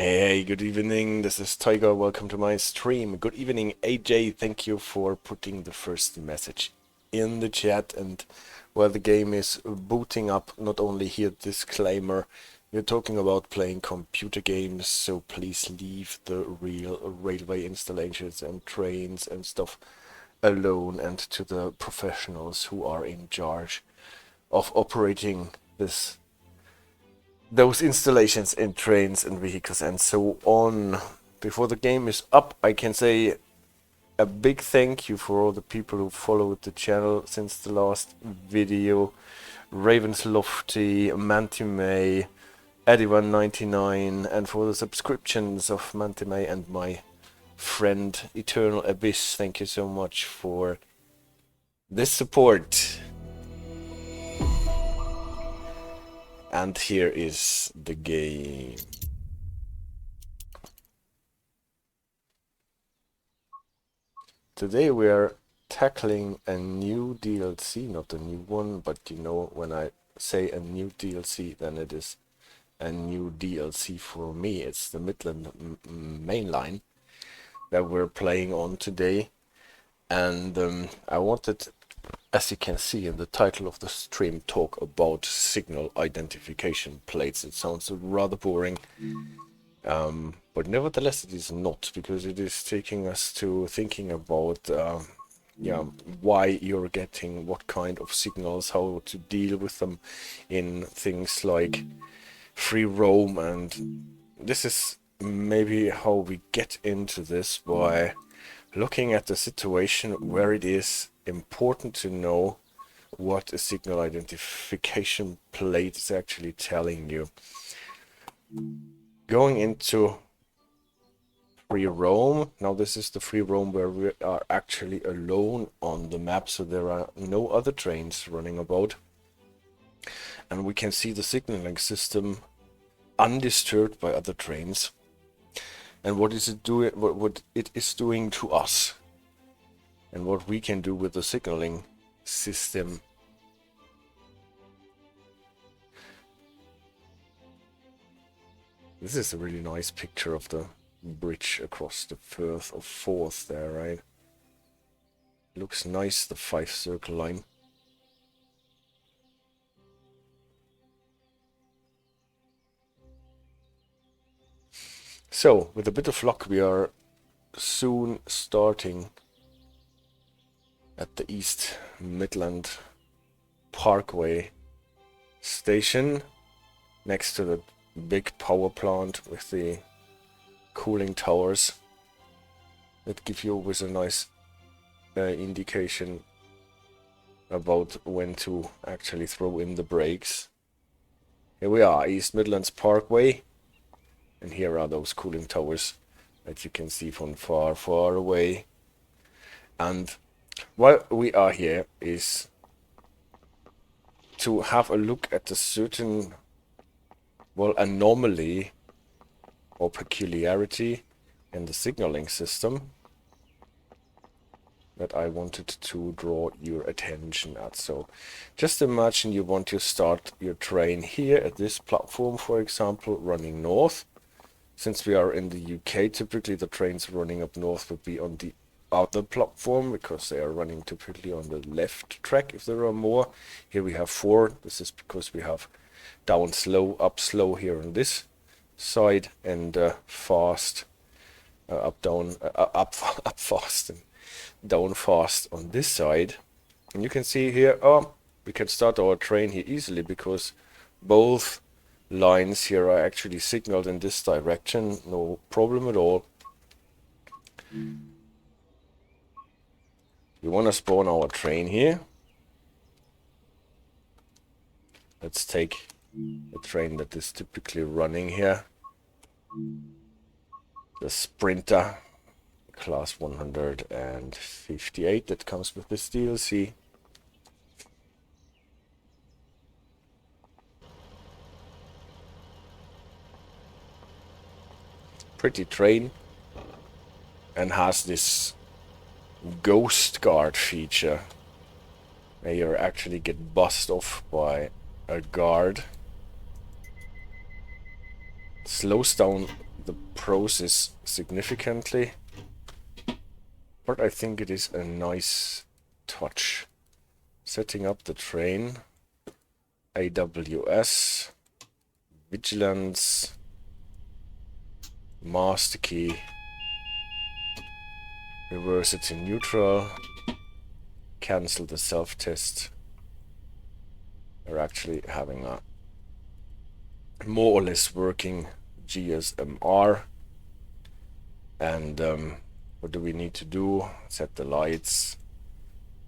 Hey, good evening. This is Tiger. Welcome to my stream. Good evening, AJ. Thank you for putting the first message in the chat. And while the game is booting up, not only here, disclaimer, we're talking about playing computer games, so please leave the real railway installations and trains and stuff alone, and to the professionals who are in charge of operating those installations in trains and vehicles and so on. Before the game is up, I can say a big thank you for all the people who followed the channel since the last video. Ravenslofty, Mantimay, Eddie199, and for the subscriptions of Mantimay and my friend Eternal Abyss. Thank you so much for this support. And here is the game. Today we are tackling a new DLC, not a new one, but you know, when I say a new DLC, then it is a new DLC for me. It's the Midland Main Line that we're playing on today. And I wanted, as you can see in the title of the stream, talk about signal identification plates. It sounds rather boring, but nevertheless it is not, because it is taking us to thinking about why you're getting what kind of signals, how to deal with them in things like free roam. And this is maybe how we get into this, by looking at the situation where it is important to know what a signal identification plate is actually telling you. Going into free roam. Now this is the free roam where we are actually alone on the map, so there are no other trains running about. And we can see the signaling system undisturbed by other trains. And what is it doing? What it is doing to us, and what we can do with the signaling system. This is a really nice picture of the bridge across the Firth of Forth there, right? Looks nice, the 5-circle line. So, with a bit of luck, we are soon starting at the East Midland Parkway station, next to the big power plant with the cooling towers that give you always a nice indication about when to actually throw in the brakes. Here we are, East Midlands Parkway, and here are those cooling towers that you can see from far, far away. And why we are here is to have a look at a certain, well, anomaly or peculiarity in the signaling system that I wanted to draw your attention at. So just imagine you want to start your train here at this platform, for example, running north. Since we are in the UK, typically the trains running up north would be on the other platform, because they are running typically on the left track if there are more. Here we have 4. This is because we have down slow, up slow here on this side, and fast, up down, up fast and down fast on this side. And you can see here, we can start our train here easily, because both lines here are actually signaled in this direction, no problem at all. We want to spawn our train here. Let's take a train that is typically running here. The Sprinter, class 158, that comes with this DLC. Pretty train, and has this ghost guard feature where you actually get bussed off by a guard. Slows down the process significantly, but I think it is a nice touch. Setting up the train, AWS, vigilance, master key, reverse it to neutral, cancel the self-test. We're actually having a more or less working GSMR. And what do we need to do? Set the lights.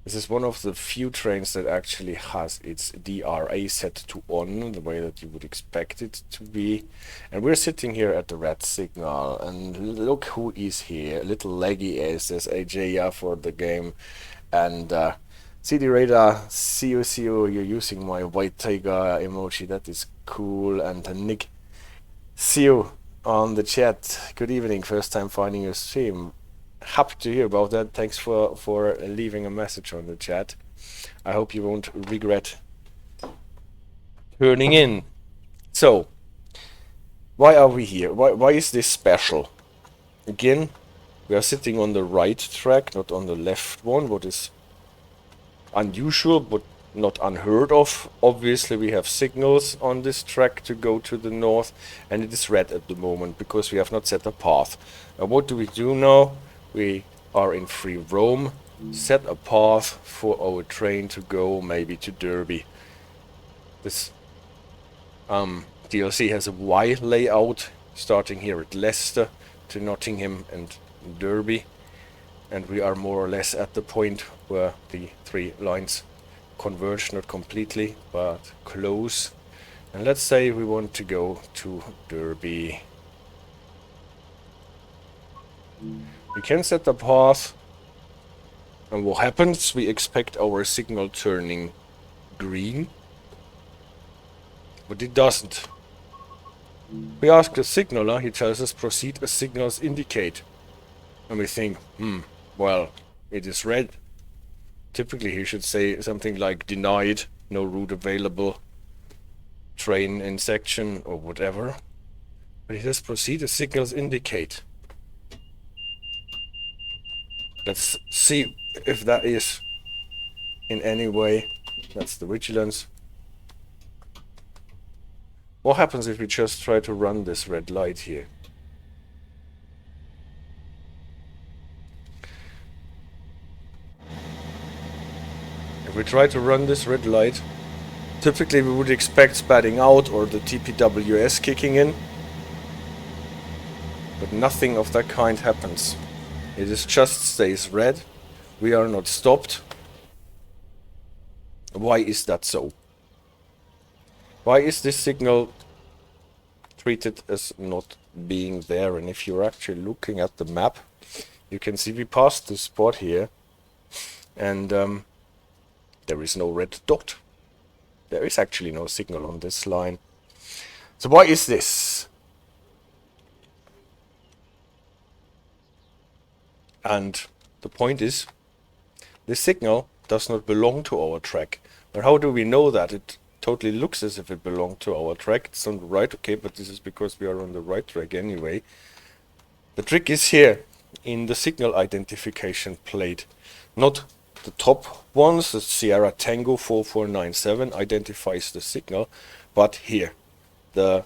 This is one of the few trains that actually has its DRA set to on, the way that you would expect it to be. And we're sitting here at the red signal, and look who is here. Little leggy is this AJ for the game. And CD Radar, see you, you're using my white tiger emoji, that is cool. And Nick, see you on the chat. Good evening, first time finding your stream. Happy to hear about that. Thanks for leaving a message on the chat. I hope you won't regret tuning in. So, why are we here? Why is this special? Again, we are sitting on the right track, not on the left one, what is unusual but not unheard of. Obviously we have signals on this track to go to the north, and it is red at the moment because we have not set a path. And what do we do now? We are in free roam, set a path for our train to go maybe to Derby. This DLC has a Y layout, starting here at Leicester to Nottingham and Derby, and we are more or less at the point where the three lines converge, not completely but close. And let's say we want to go to Derby. We can set the path, and what happens? We expect our signal turning green, but it doesn't. We ask the signaler, he tells us proceed as signals indicate, and we think, well, it is red. Typically he should say something like denied, no route available, train in section or whatever, but he says proceed as signals indicate. Let's see if that is in any way. That's the vigilance. What happens if we just try to run this red light here? If we try to run this red light, typically we would expect SPADing out or the TPWS kicking in, but nothing of that kind happens. It is just stays red. We are not stopped. Why is that so? Why is this signal treated as not being there? And if you're actually looking at the map, you can see we passed this spot here, and there is no red dot. There is actually no signal on this line. So why is this? And the point is, this signal does not belong to our track. But how do we know that? It totally looks as if it belonged to our track. It's on the right, okay, but this is because we are on the right track anyway. The trick is here, in the signal identification plate. Not the top ones, the Sierra Tango 4497 identifies the signal, but here, the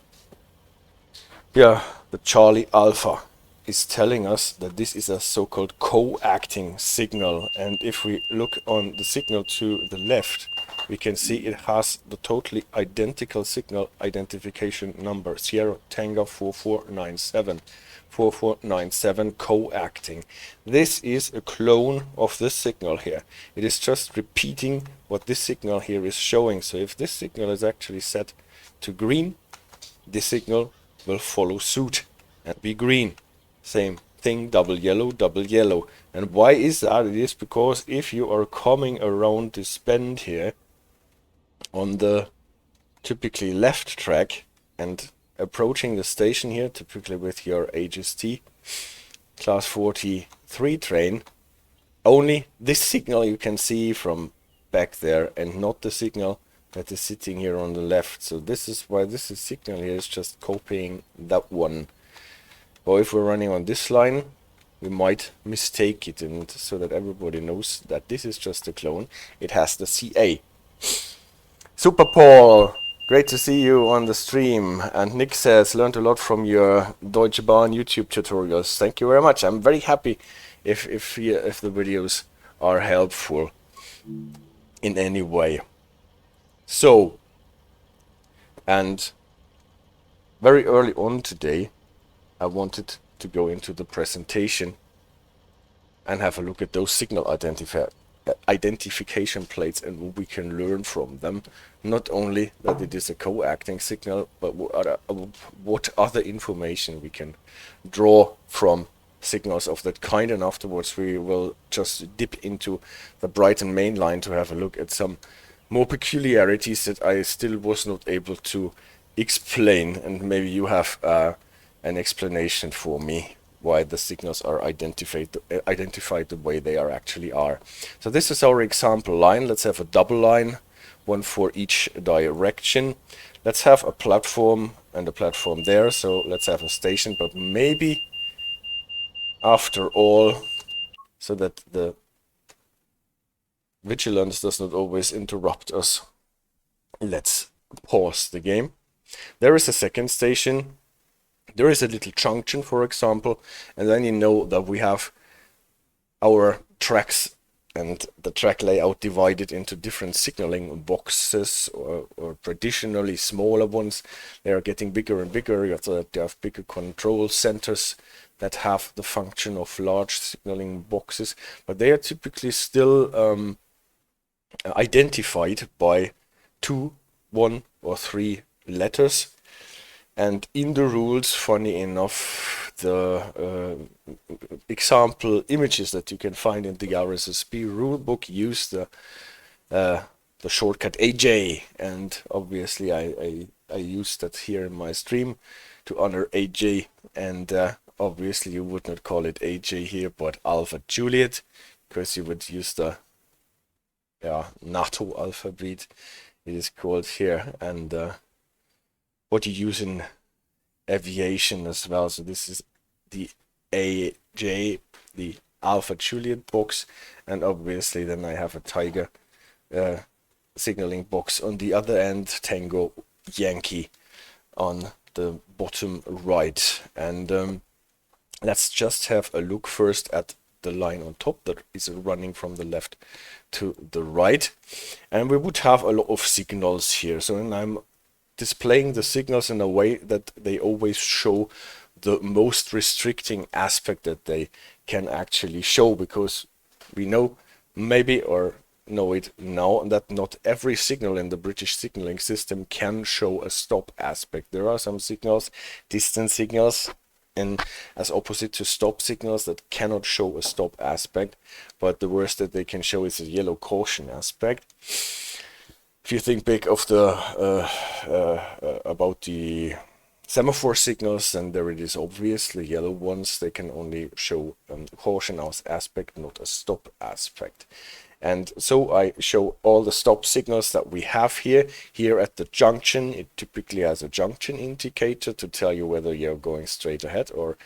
Charlie Alpha is telling us that this is a so-called co-acting signal. And if we look on the signal to the left, we can see it has the totally identical signal identification number, Sierra Tango 4497 co-acting. This is a clone of this signal here. It is just repeating what this signal here is showing. So if this signal is actually set to green, this signal will follow suit and be green. Same thing, double yellow, double yellow. And why is that? It is because if you are coming around this bend here on the typically left track and approaching the station here, typically with your HST class 43 train, only this signal you can see from back there and not the signal that is sitting here on the left. So this is why this signal here is just copying that one. or if we're running on this line, we might mistake it, and so that everybody knows that this is just a clone, it has the CA. Super Paul, great to see you on the stream. And Nick says, learned a lot from your Deutsche Bahn YouTube tutorials. Thank you very much. I'm very happy if the videos are helpful in any way. So, and very early on today, I wanted to go into the presentation and have a look at those signal identification plates and what we can learn from them. Not only that it is a coacting signal, but what other information we can draw from signals of that kind. And afterwards we will just dip into the Brighton Main Line to have a look at some more peculiarities that I still was not able to explain, and maybe you have an explanation for me why the signals are identified the way they actually are. So this is our example line. Let's have a double line, one for each direction. Let's have a platform and a platform there. So let's have a station, but maybe after all, so that the vigilance does not always interrupt us, let's pause the game. There is a second station. There is a little junction, for example, and then you know that we have our tracks and the track layout divided into different signaling boxes, or traditionally smaller ones. They are getting bigger and bigger. You have bigger control centers that have the function of large signaling boxes, but they are typically still identified by 2, 1, or 3 letters. And in the rules, funny enough, the example images that you can find in the RSSB rulebook use the shortcut AJ, and obviously I used that here in my stream to honor AJ, and obviously you would not call it AJ here, but Alpha Juliet, because you would use the NATO alphabet, it is called here, and what you use in aviation as well. So this is the AJ, the Alpha Juliet box, and obviously then I have a Tiger signaling box on the other end, Tango Yankee on the bottom right. And let's just have a look first at the line on top that is running from the left to the right, and we would have a lot of signals here. So when I'm displaying the signals in a way that they always show the most restricting aspect that they can actually show, because we know maybe, or know it now, that not every signal in the British signaling system can show a stop aspect. There are some signals, distant signals, and as opposite to stop signals, that cannot show a stop aspect, but the worst that they can show is a yellow caution aspect. If you think big of the about the semaphore signals, then there it is obvious, the yellow ones, they can only show caution aspect, not a stop aspect. And so I show all the stop signals that we have here. Here at the junction, it typically has a junction indicator to tell you whether you're going straight ahead or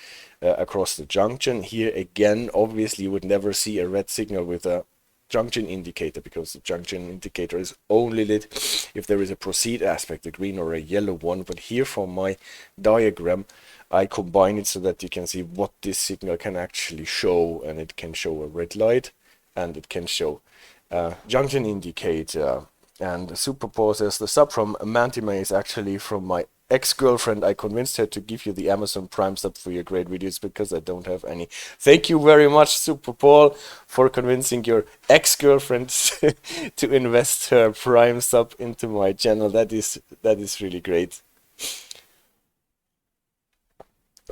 across the junction. Here again, obviously you would never see a red signal with a junction indicator, because the junction indicator is only lit if there is a proceed aspect, a green or a yellow one. But here for my diagram, I combine it so that you can see what this signal can actually show, and it can show a red light, and it can show junction indicator. And Super Paul says the sub from Mantime is actually from my ex-girlfriend. I convinced her to give you the Amazon Prime sub for your great videos because I don't have any. Thank you very much, Super Paul, for convincing your ex-girlfriend to invest her Prime sub into my channel. That is really great.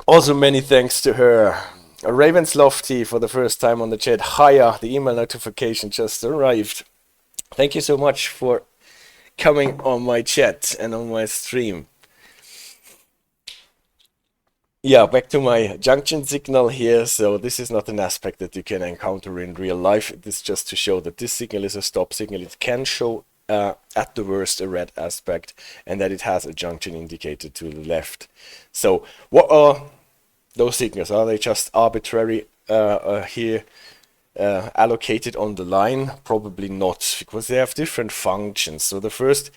Also, many thanks to her. Ravens Lofty for the first time on the chat. Hiya, the email notification just arrived. Thank you so much for coming on my chat and on my stream. Yeah, back to my junction signal here. So this is not an aspect that you can encounter in real life. It is just to show that this signal is a stop signal. It can show at the worst a red aspect, and that it has a junction indicator to the left. So what are those signals, are they just arbitrary here allocated on the line? Probably not, because they have different functions. So the first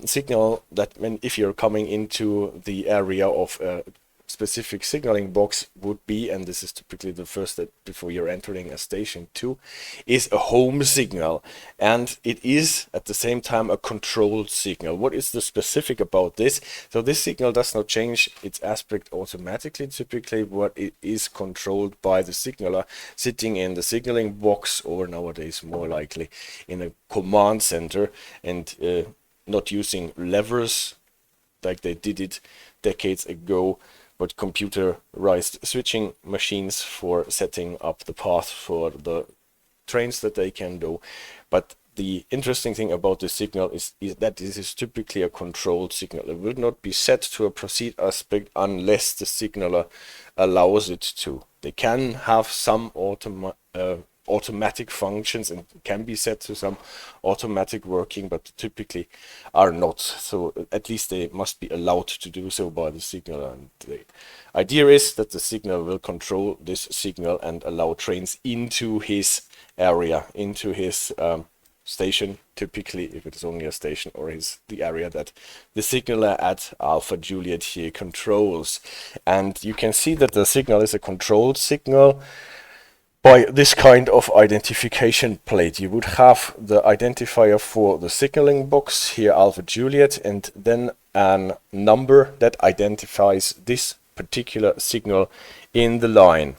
signal that if you're coming into the area of a specific signaling box would be, and this is typically the first step before you're entering a station 2, is a home signal, and it is at the same time a controlled signal. What is the specific about this? So this signal does not change its aspect automatically. Typically what it is controlled by the signaler sitting in the signaling box, or nowadays more likely in a command center, and not using levers like they did it decades ago, but computerized switching machines for setting up the path for the trains that they can do. But the interesting thing about this signal is that this is typically a controlled signal. It will not be set to a proceed aspect unless the signaler allows it to. They can have some automatic functions and can be set to some automatic working, but typically are not. So at least they must be allowed to do so by the signaler. And the idea is that the signaler will control this signal and allow trains into his area, into his station, typically if it is only a station, or is the area that the signaler at Alpha Juliet here controls. And you can see that the signal is a controlled signal by this kind of identification plate. You would have the identifier for the signaling box here, Alpha Juliet, and then a number that identifies this particular signal in the line.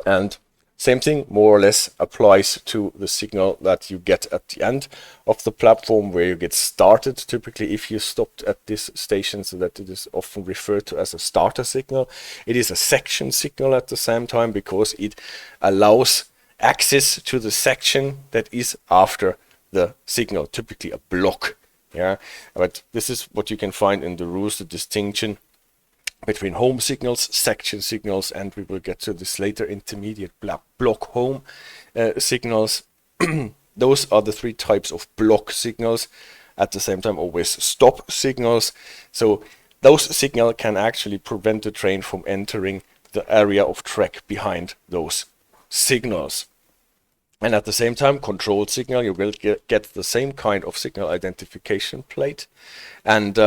And same thing more or less applies to the signal that you get at the end of the platform where you get started. Typically if you stopped at this station, so that it is often referred to as a starter signal. It is a section signal at the same time, because it allows access to the section that is after the signal, typically a block. Yeah, but this is what you can find in the rules, the distinction between home signals, section signals, and we will get to this later, intermediate block home signals. Those are the three types of block signals. At the same time, always stop signals. So those signals can actually prevent the train from entering the area of track behind those signals. And at the same time, controlled signal, you will get the same kind of signal identification plate, and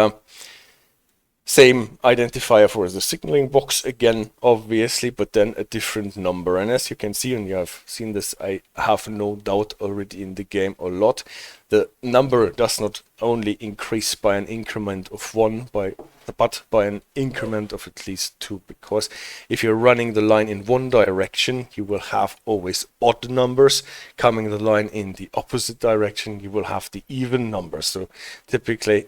same identifier for the signaling box again, obviously, but then a different number. And as you can see, and you have seen this, I have no doubt already in the game a lot, the number does not only increase by an increment of 1, but by an increment of at least 2, because if you're running the line in one direction, you will have always odd numbers. Coming the line in the opposite direction, you will have the even numbers. So typically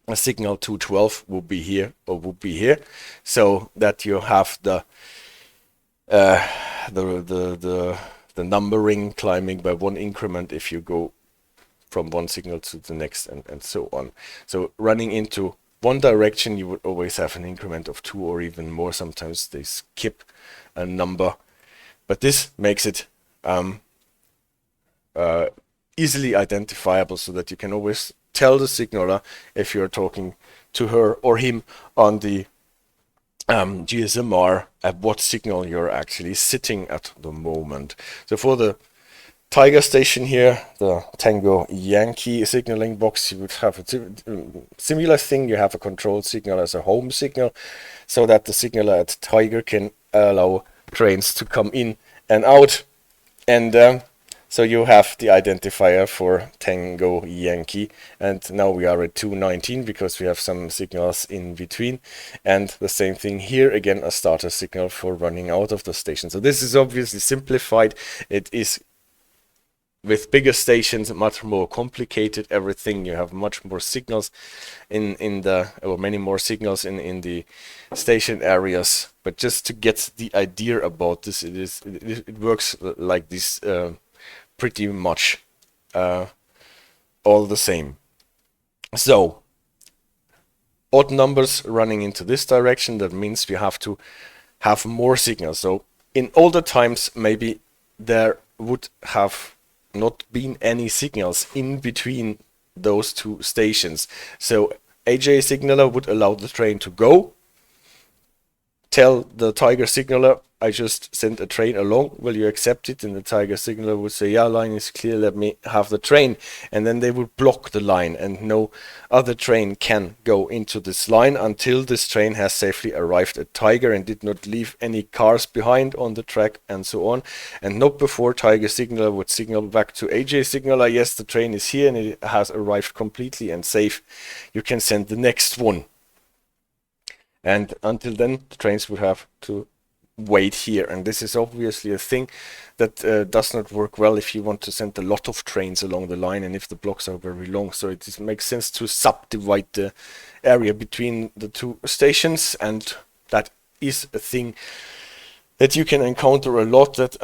a signal 212 will be here or will be here, so that you have the numbering climbing by one increment if you go from one signal to the next, and so on. So running into one direction, you would always have an increment of 2 or even more. Sometimes they skip a number, but this makes it easily identifiable, so that you can always tell the signaler if you're talking to her or him on the GSMR at what signal you're actually sitting at the moment. So for the Tiger station here, the Tango Yankee signaling box, you would have a similar thing. You have a controlled signal as a home signal, so that the signaler at Tiger can allow trains to come in and out. And so you have the identifier for Tango Yankee, and now we are at 219 because we have some signals in between. And the same thing here, again, a starter signal for running out of the station. So this is obviously simplified. It is, with bigger stations, much more complicated everything. You have much more signals in the, or many more signals in the station areas. But just to get the idea about this, it works like this. Pretty much all the same. So odd numbers running into this direction, that means we have to have more signals. So in older times, maybe there would have not been any signals in between those two stations. So AJ signaler would allow the train to go, tell the Tiger signaler, I just sent a train along, will you accept it? And the Tiger signaler would say, yeah, line is clear, let me have the train. And then they would block the line, and no other train can go into this line until this train has safely arrived at Tiger and did not leave any cars behind on the track and so on. And not before Tiger signaler would signal back to AJ signaler, yes, the train is here and it has arrived completely and safe. You can send the next one. And until then, the trains would have to wait here. And this is obviously a thing that does not work well if you want to send a lot of trains along the line and if the blocks are very long. So it makes sense to subdivide the area between the two stations, and that is a thing that you can encounter a lot, that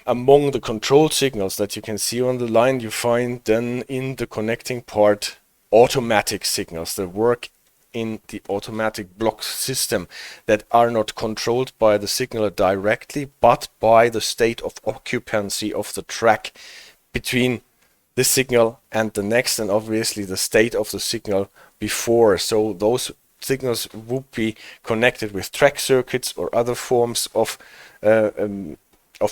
among the control signals that you can see on the line, you find then in the connecting part automatic signals that work in the automatic block system, that are not controlled by the signaler directly, but by the state of occupancy of the track between the signal and the next, and obviously the state of the signal before. So those signals would be connected with track circuits or other forms of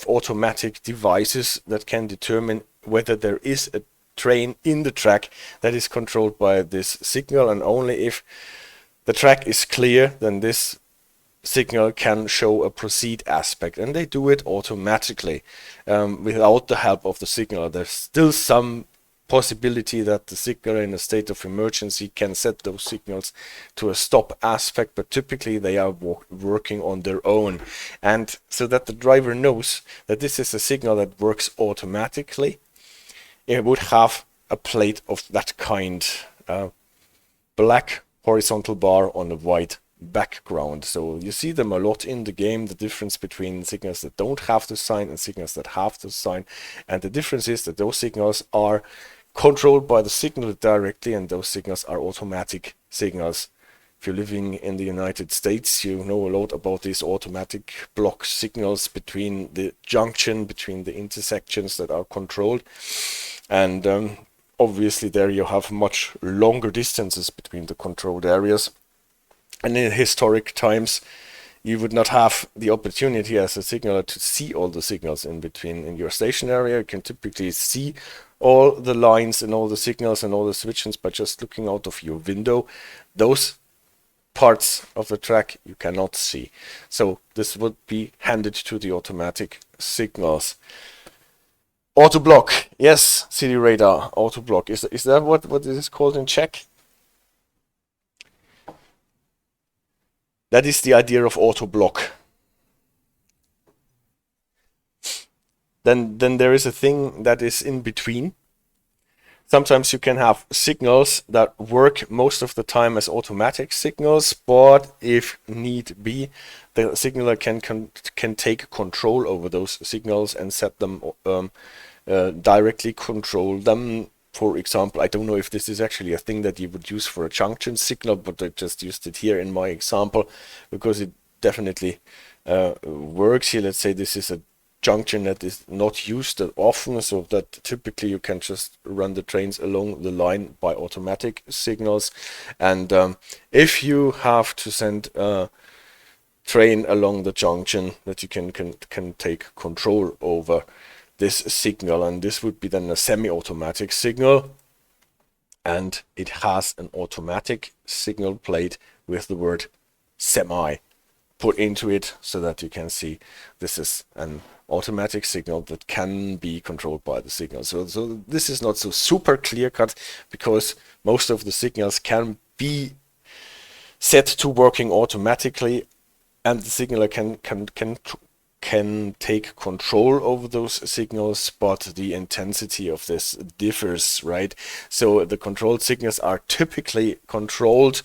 automatic devices that can determine whether there is a train in the track that is controlled by this signal, and only if the track is clear then this signal can show a proceed aspect, and they do it automatically without the help of the signaler. There's still some possibility that the signaler in a state of emergency can set those signals to a stop aspect, but typically they are working on their own. And so that the driver knows that this is a signal that works automatically, it would have a plate of that kind, black horizontal bar on a white background. So you see them a lot in the game, the difference between signals that don't have the sign and signals that have the sign. And the difference is that those signals are controlled by the signaler directly, and those signals are automatic signals. If you're living in the United States, you know a lot about these automatic block signals between the junction, between the intersections that are controlled. And obviously there you have much longer distances between the controlled areas. And in historic times, you would not have the opportunity as a signaler to see all the signals in between. In your station area, you can typically see all the lines and all the signals and all the switches by just looking out of your window. Those parts of the track you cannot see. So this would be handed to the automatic signals. Auto block, yes, city radar, auto block. Is that what it is called in Czech? That is the idea of auto block. Then there is a thing that is in between. Sometimes you can have signals that work most of the time as automatic signals, but if need be, the signaler can take control over those signals and set them directly control them. For example, I don't know if this is actually a thing that you would use for a junction signal, but I just used it here in my example because it definitely works here. Let's say this is a junction that is not used that often, so that typically you can just run the trains along the line by automatic signals. And if you have to send a train along the junction, that you can take control over this signal, and this would be then a semi-automatic signal, and it has an automatic signal plate with the word semi put into it, so that you can see this is an automatic signal that can be controlled by the signal. So this is not so super clear cut, because most of the signals can be set to working automatically, and the signaler can take control over those signals, but the intensity of this differs, right? So the controlled signals are typically controlled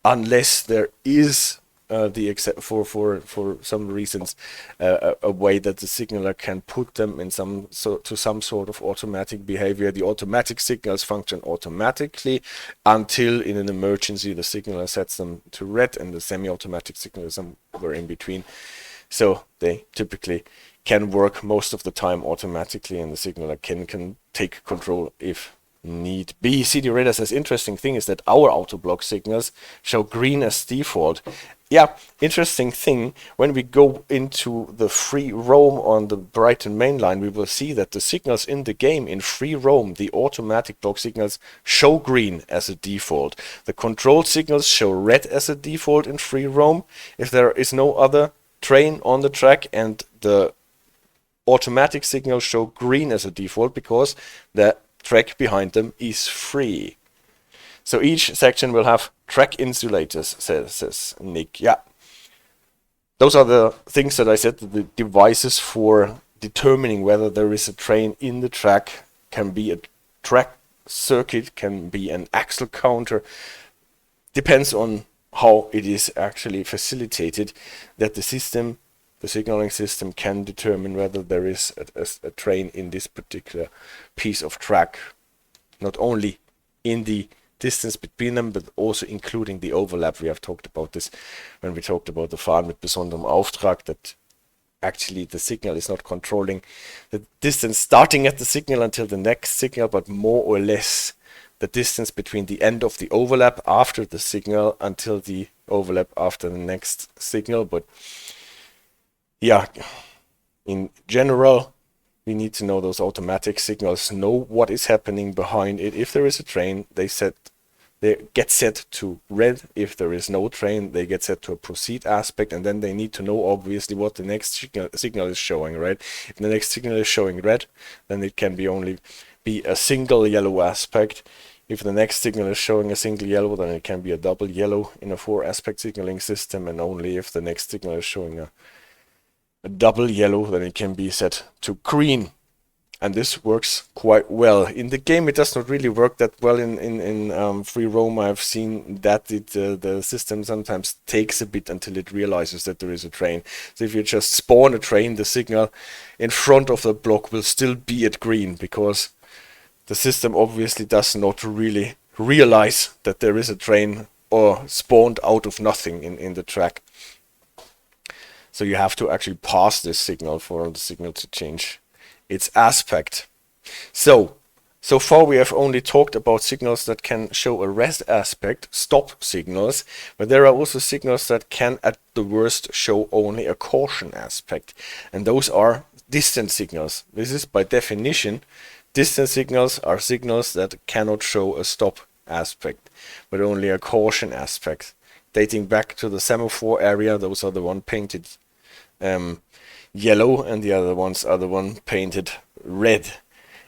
unless there is for some reasons a way that the signaler can put them in some sort of automatic behavior. The automatic signals function automatically until in an emergency the signaler sets them to red, and the semi-automatic signal is somewhere in between. So they typically can work most of the time automatically, and the signaler can take control if need be. CD Radar says interesting thing is that our auto block signals show green as default. Yeah, interesting thing, when we go into the free roam on the Brighton Main Line, we will see that the signals in the game in free roam, the automatic block signals, show green as a default. The control signals show red as a default in free roam if there is no other train on the track, and the automatic signals show green as a default because the track behind them is free. So each section will have track insulators, says Nick. Yeah, those are the things that I said, the devices for determining whether there is a train in the track. Can be a track circuit, can be an axle counter. Depends on how it is actually facilitated that the system, the signaling system, can determine whether there is a train in this particular piece of track. Not only in the distance between them, but also including the overlap. We have talked about this when we talked about the Fahren mit besonderem Auftrag, that actually the signal is not controlling the distance starting at the signal until the next signal, but more or less the distance between the end of the overlap after the signal until the overlap after the next signal. But yeah, in general, we need to know those automatic signals, know what is happening behind it. If there is a train, they get set to red. If there is no train, they get set to a proceed aspect, and then they need to know obviously what the next signal is showing, right? If the next signal is showing red, then it can only be a single yellow aspect. If the next signal is showing a single yellow, then it can be a double yellow in a 4-aspect signaling system, and only if the next signal is showing a double yellow, then it can be set to green. And this works quite well. In the game, it does not really work that well. In free roam, I've seen that the system sometimes takes a bit until it realizes that there is a train. So if you just spawn a train, the signal in front of the block will still be at green, because the system obviously does not really realize that there is a train or spawned out of nothing in the track. So you have to actually pass this signal for the signal to change its aspect. So far we have only talked about signals that can show a rest aspect, stop signals, but there are also signals that can at the worst show only a caution aspect, and those are distance signals. This is by definition, distance signals are signals that cannot show a stop aspect, but only a caution aspect. Dating back to the semaphore area, those are the one painted yellow, and the other ones are the one painted red,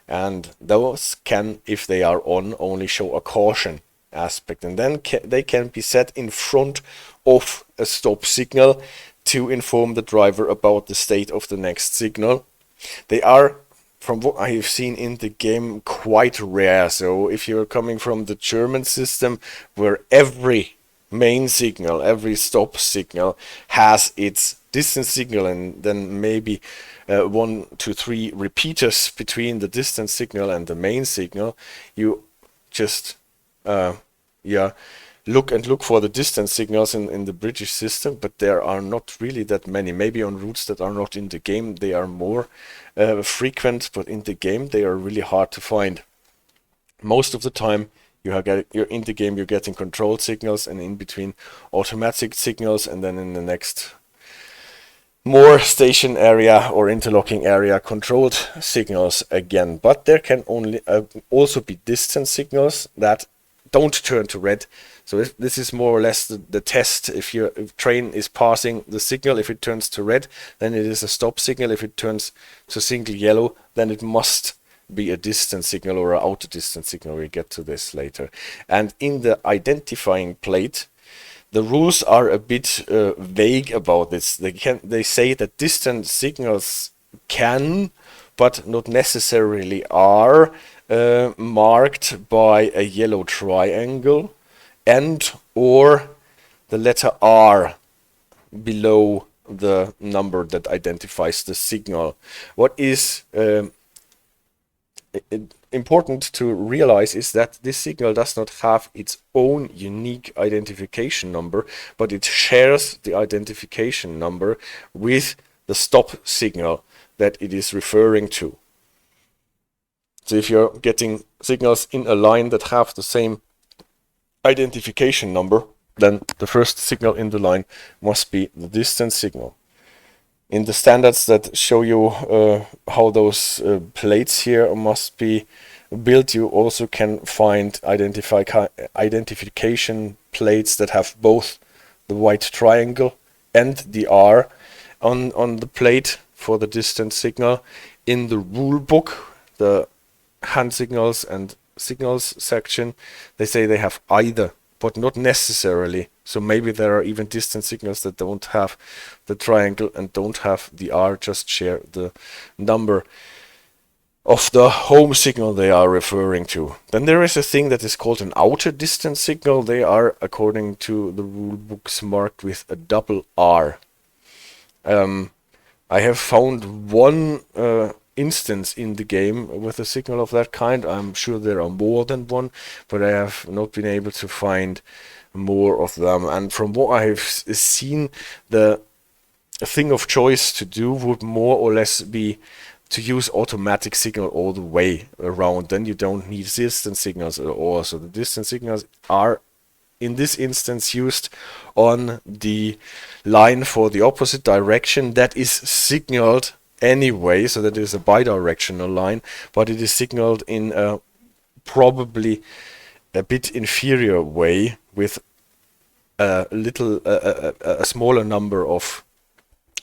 and those can, if they are on, only show a caution aspect, and then they can be set in front of a stop signal to inform the driver about the state of the next signal. They are, from what I have seen in the game, quite rare. So if you're coming from the German system, where every main signal, every stop signal has its distance signal, and then maybe 1 to 3 repeaters between the distance signal and the main signal, you just look for the distance signals in the British system, but there are not really that many. Maybe on routes that are not in the game they are more frequent, but in the game they are really hard to find. Most of the time you're in the game, you're getting control signals, and in between automatic signals, and then in the next more station area or interlocking area controlled signals again. But there can only also be distance signals that don't turn to red. So this is more or less the test. If your train is passing the signal, if it turns to red, then it is a stop signal. If it turns to single yellow, then it must be a distance signal or an outer distance signal. We'll get to this later. And in the identifying plate, the rules are a bit vague about this. They say that distance signals can, but not necessarily are, marked by a yellow triangle and or the letter R below the number that identifies the signal. What is important to realize is that this signal does not have its own unique identification number, but it shares the identification number with the stop signal that it is referring to. So if you're getting signals in a line that have the same identification number, then the first signal in the line must be the distance signal. In the standards that show you how those plates here must be built, you also can find identification plates that have both the white triangle and the R on the plate for the distance signal. In the rule book, the hand signals and signals section, they say they have either, but not necessarily. So maybe there are even distance signals that don't have the triangle and don't have the R, just share the number of the home signal they are referring to. Then there is a thing that is called an outer distance signal. They are, according to the rule books, marked with a double R. I have found one instance in the game with a signal of that kind. I'm sure there are more than one, but I have not been able to find more of them. And from what I have seen, the thing of choice to do would more or less be to use automatic signal all the way around. Then you don't need distance signals at all. So the distance signals are in this instance used on the line for the opposite direction that is signaled anyway, so that is a bidirectional line, but it is signaled in a probably a bit inferior way with a smaller number of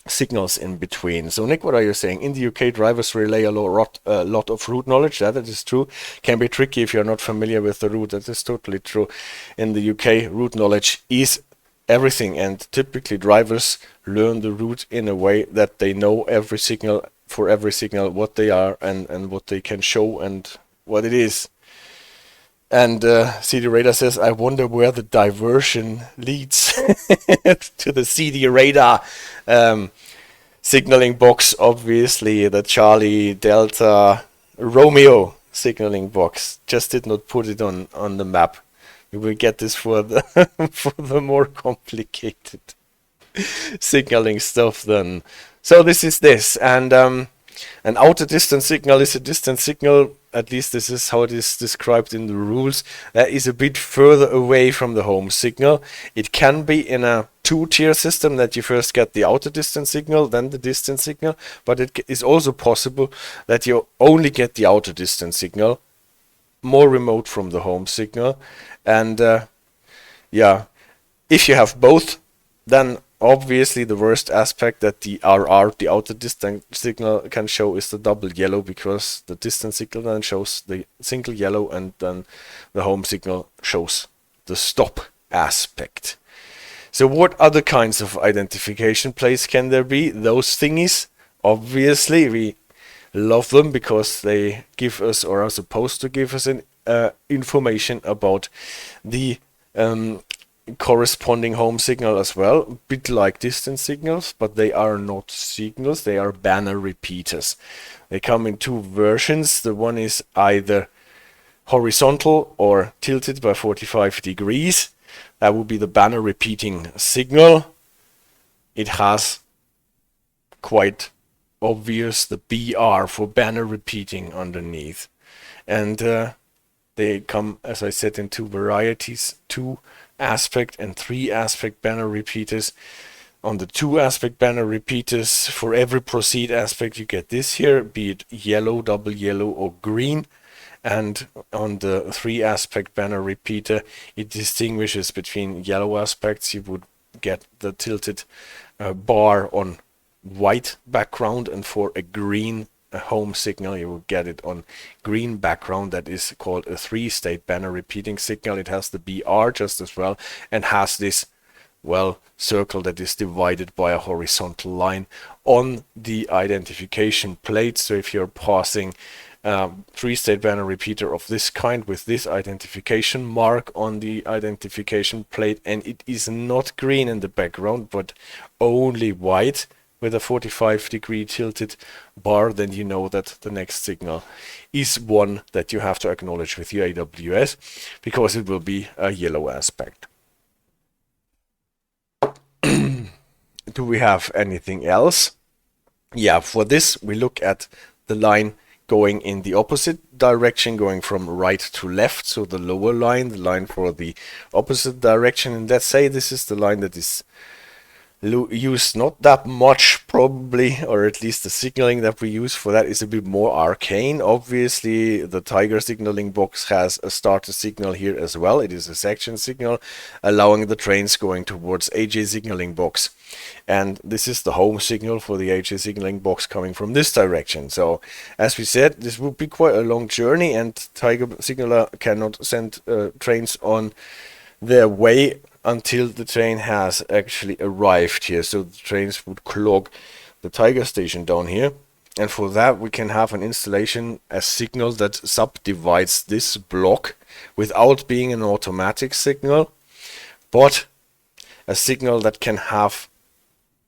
signals in between. So Nick, what are you saying? In the UK, drivers relay a lot of route knowledge. That is true. Can be tricky if you're not familiar with the route. That is totally true. In the UK, route knowledge is everything, and typically drivers learn the route in a way that they know every signal, for every signal, what they are and what they can show and what it is. And CD Radar says, I wonder where the diversion leads to the CD Radar signaling box. Obviously, the Charlie Delta Romeo signaling box. Just did not put it on the map. We will get this for the for the more complicated signaling stuff then. So this is this, and an outer distance signal is a distance signal, at least this is how it is described in the rules, that is a bit further away from the home signal. It can be in a two-tier system that you first get the outer distance signal, then the distance signal, but it is also possible that you only get the outer distance signal, more remote from the home signal. And yeah, if you have both, then obviously the worst aspect that the RR, the outer distance signal, can show is the double yellow, because the distance signal then shows the single yellow and then the home signal shows the stop aspect. So what other kinds of identification plates can there be? Those thingies, obviously we love them because they give us, or are supposed to give us, an information about the corresponding home signal as well, a bit like distance signals, but they are not signals, they are banner repeaters. They come in two versions. The one is either horizontal or tilted by 45 degrees. That would be the banner repeating signal. It has quite obvious the BR for banner repeating underneath. And they come, as I said, in two varieties, 2-aspect and 3-aspect banner repeaters. On the 2-aspect banner repeaters, for every proceed aspect you get this here, be it yellow, double yellow or green. And on the 3-aspect banner repeater, it distinguishes between yellow aspects. You would get the tilted bar on white background, and for a green home signal you will get it on green background. That is called a 3-state banner repeating signal. It has the BR just as well, and has this, well, circle that is divided by a horizontal line on the identification plate. So if you're passing 3-state banner repeater of this kind with this identification mark on the identification plate, and it is not green in the background but only white with a 45-degree tilted bar, then you know that the next signal is one that you have to acknowledge with your AWS, because it will be a yellow aspect. Do we have anything else? Yeah, for this we look at the line going in the opposite direction, going from right to left, so the lower line, the line for the opposite direction. And let's say this is the line that is used not that much probably, or at least the signaling that we use for that is a bit more arcane. Obviously the Tiger signaling box has a starter signal here as well. It is a section signal allowing the trains going towards AJ signaling box, and this is the home signal for the AJ signaling box coming from this direction. So as we said, this would be quite a long journey, and Tiger signaler cannot send trains on their way until the train has actually arrived here. So the trains would clog the Tiger station down here, and for that we can have an installation, a signal that subdivides this block without being an automatic signal, but a signal that can have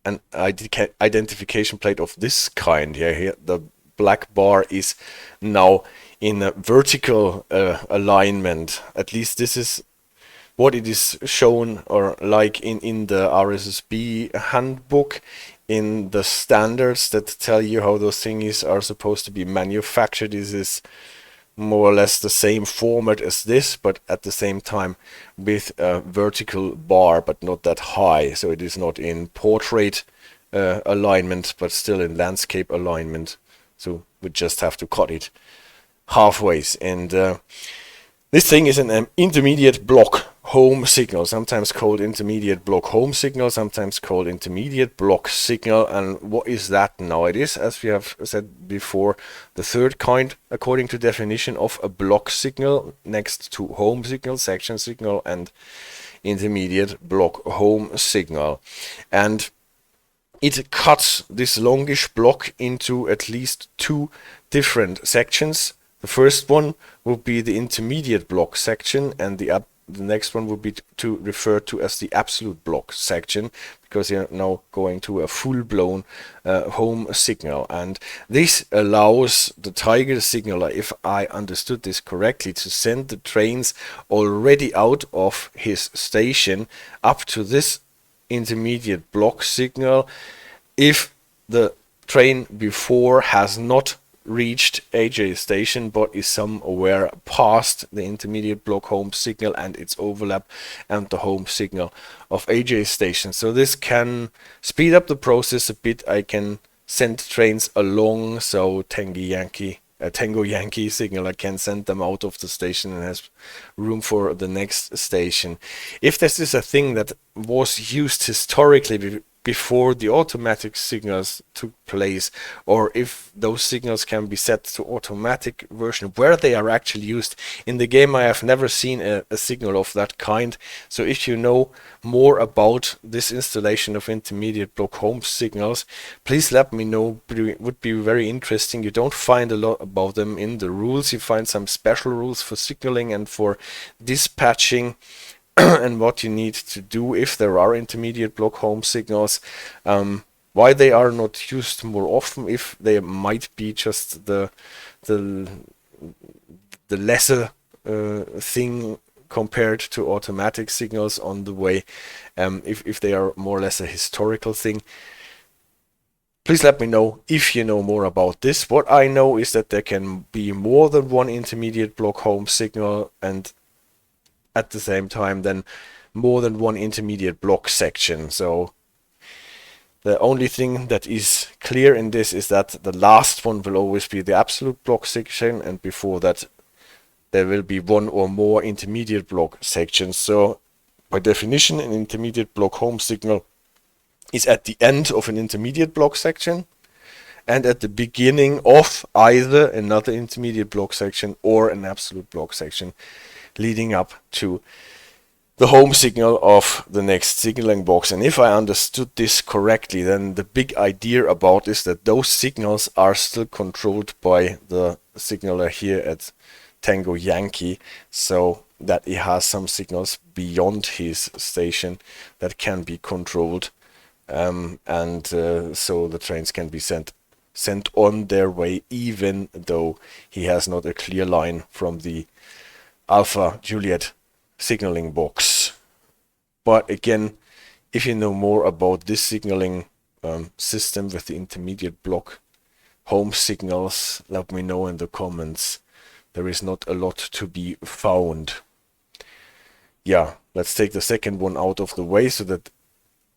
an identification plate of this kind. Here the black bar is now in a vertical alignment. At least this is what it is shown, or like in the RSSB handbook, in the standards that tell you how those thingies are supposed to be manufactured. This is more or less the same format as this, but at the same time with a vertical bar, but not that high. So it is not in portrait alignment, but still in landscape alignment. So we just have to cut it halfway. And this thing is an intermediate block home signal, sometimes called intermediate block home signal, sometimes called intermediate block signal. And what is that now? It is, as we have said before, the third kind, according to definition, of a block signal, next to home signal, section signal, and intermediate block home signal. And it cuts this longish block into at least two different sections. The first one will be the intermediate block section, and the next one will be to refer to as the absolute block section, because you're now going to a full-blown home signal. And this allows the Tiger signaler, if I understood this correctly, to send the trains already out of his station up to this intermediate block signal if the train before has not reached AJ station but is somewhere past the intermediate block home signal and its overlap and the home signal of AJ station. So this can speed up the process a bit. I can send trains along, so Tango Yankee signaler can send them out of the station and has room for the next station. If this is a thing that was used historically before the automatic signals took place, or if those signals can be set to automatic version where they are actually used in the game, I have never seen a signal of that kind. So if you know more about this installation of intermediate block home signals, please let me know. It would be very interesting. You don't find a lot about them in the rules. You find some special rules for signaling and for dispatching and what you need to do if there are intermediate block home signals, why they are not used more often, if they might be just the lesser thing compared to automatic signals on the way, if they are more or less a historical thing. Please let me know if you know more about this. What I know is that there can be more than one intermediate block home signal, and at the same time then more than one intermediate block section. So the only thing that is clear in this is that the last one will always be the absolute block section, and before that there will be one or more intermediate block sections. So by definition, an intermediate block home signal is at the end of an intermediate block section and at the beginning of either another intermediate block section or an absolute block section, leading up to the home signal of the next signaling box. And if I understood this correctly, then the big idea about this, that those signals are still controlled by the signaler here at Tango Yankee, so that he has some signals beyond his station that can be controlled, so the trains can be sent on their way, even though he has not a clear line from the Alpha Juliet signaling box. But again, if you know more about this signaling system with the intermediate block home signals, let me know in the comments. There is not a lot to be found. Yeah, let's take the second one out of the way so that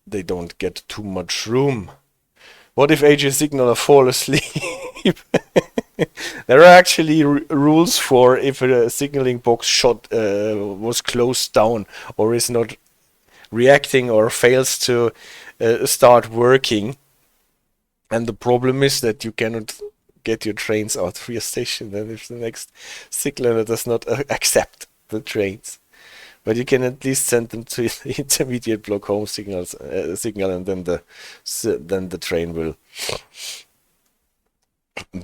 they don't get too much room. What if AJ Signaler fall asleep? There are actually rules for if a signaling box shot was closed down or is not reacting or fails to start working. And the problem is that you cannot get your trains out of your station then if the next signaler does not accept the trains. But you can at least send them to the intermediate block home signal, and then the train will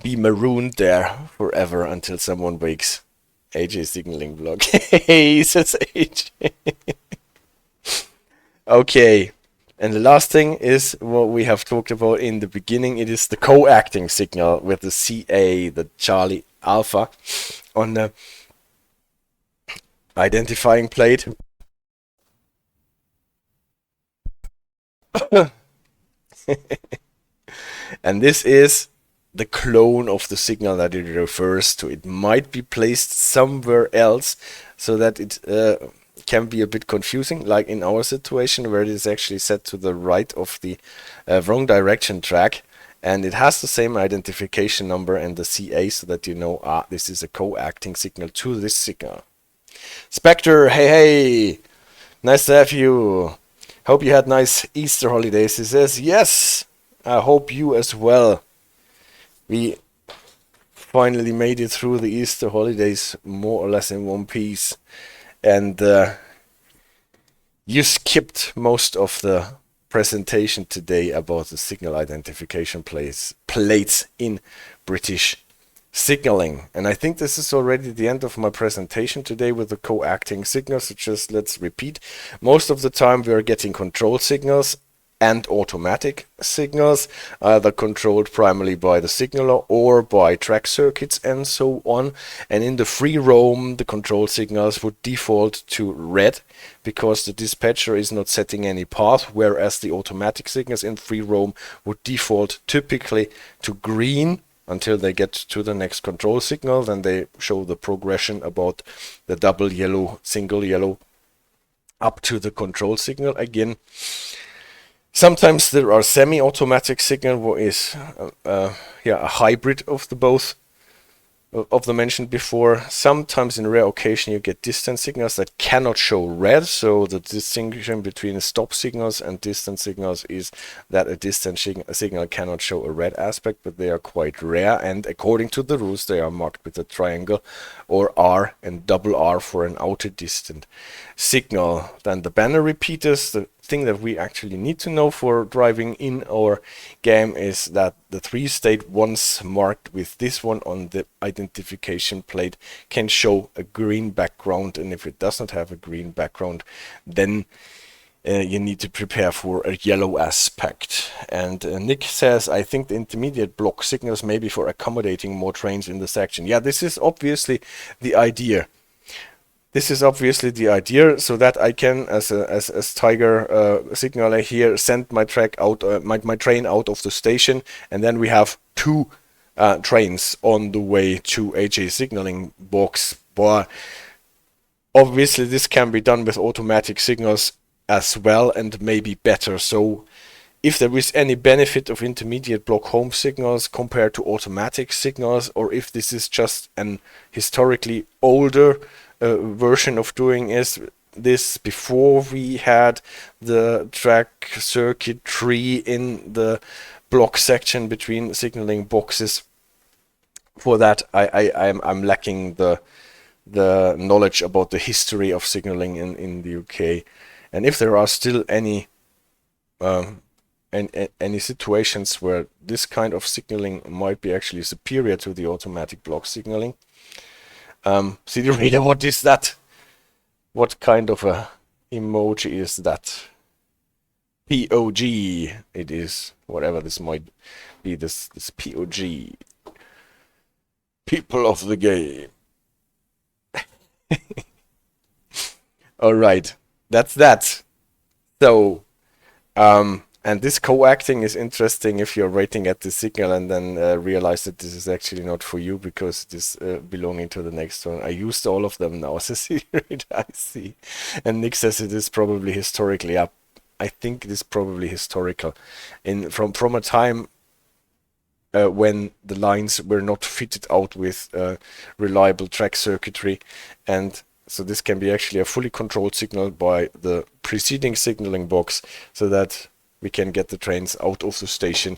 be marooned there forever until someone wakes AJ signaling block. Hey, says AJ. Okay, and the last thing is what we have talked about in the beginning. It is the co-acting signal with the CA, the Charlie Alpha, on the identifying plate. And this is the clone of the signal that it refers to. It might be placed somewhere else so that it can be a bit confusing, like in our situation where it is actually set to the right of the wrong direction track, and it has the same identification number and the CA so that you know, this is a co-acting signal to this signal. Spectre, hey, nice to have you. Hope you had nice Easter holidays. He says, yes, I hope you as well. We finally made it through the Easter holidays more or less in one piece. And you skipped most of the presentation today about the signal identification plates in British signaling. And I think this is already the end of my presentation today with the co-acting signals. So just let's repeat. Most of the time we are getting control signals and automatic signals, either controlled primarily by the signaler or by track circuits and so on. And in the free roam, the control signals would default to red because the dispatcher is not setting any path, whereas the automatic signals in free roam would default typically to green until they get to the next control signal. Then they show the progression about the double yellow, single yellow, up to the control signal again. Sometimes there are semi-automatic signal, what is a hybrid of the both of the mentioned before. Sometimes in rare occasion you get distance signals that cannot show red, so the distinction between stop signals and distance signals is that a distance signal cannot show a red aspect, but they are quite rare, and according to the rules they are marked with a triangle or R and double R for an outer distant signal. Then the banner repeaters, the thing that we actually need to know for driving in our game is that the 3-state once marked with this one on the identification plate can show a green background, and if it does not have a green background then you need to prepare for a yellow aspect. And Nick says, I think the intermediate block signals may be for accommodating more trains in the section. Yeah, this is obviously the idea. This is obviously the idea, so that I can, as Tiger signaler here, send my track out, my train out of the station, and then we have two trains on the way to AJ signaling box. But obviously, this can be done with automatic signals as well, and maybe better. So, if there is any benefit of intermediate block home signals compared to automatic signals, or if this is just an historically older version of doing this before we had the track circuit tree in the block section between signaling boxes. For that, I'm lacking the knowledge about the history of signaling in the UK, and if there are still any situations where this kind of signaling might be actually superior to the automatic block signaling. CD reader, what is that? What kind of a emoji is that? POG. It is whatever this might be. This POG. People of the game. All right, that's that. So, And this co-acting is interesting if you're waiting at the signal and then realize that this is actually not for you because it is belonging to the next one. I used all of them now as a secret, I see. And Nick says it is probably historically up. I think it is probably historical. From a time when the lines were not fitted out with reliable track circuitry, and so this can be actually a fully controlled signal by the preceding signaling box, so that we can get the trains out of the station,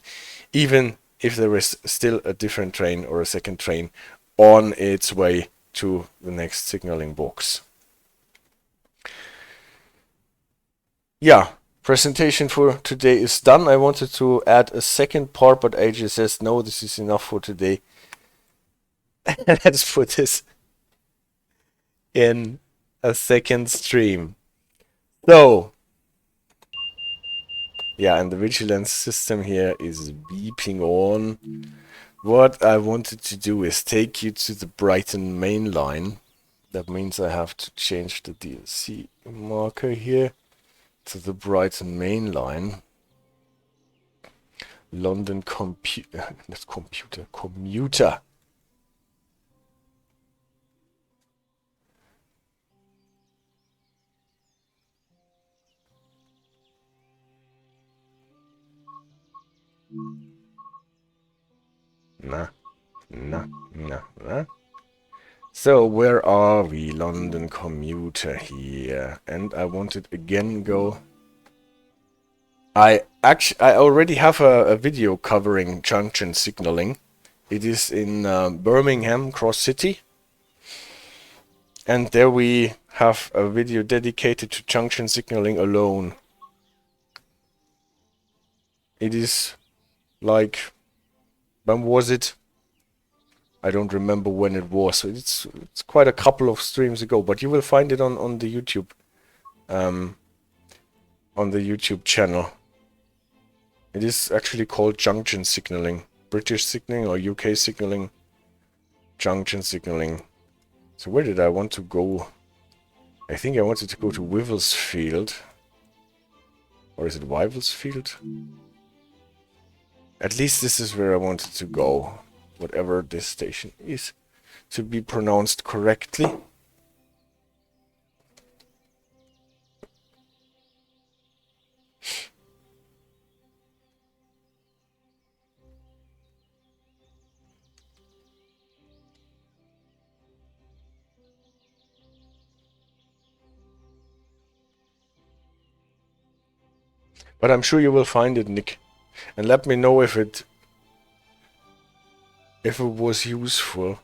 even if there is still a different train or a second train on its way to the next signaling box. Yeah, presentation for today is done. I wanted to add a second part, but AJ says, no, this is enough for today. Let's put this in a second stream. So, yeah, and the vigilance system here is beeping on. What I wanted to do is take you to the Brighton Main Line. That means I have to change the DLC marker here to the Brighton Main Line. London commuter. Nah. So where are we? London commuter here. And I wanted again go... I already have a video covering junction signaling. It is in Birmingham, Cross City. And there we have a video dedicated to junction signaling alone. It is like... when was it? I don't remember when it was. So it's quite a couple of streams ago, but you will find it on the YouTube channel. It is actually called junction signaling, British signaling or UK signaling, junction signaling. So where did I want to go? I think I wanted to go to Wivelsfield, or is it Wivelsfield? At least this is where I wanted to go. Whatever this station is, to be pronounced correctly. But I'm sure you will find it, Nick. And let me know if it was useful.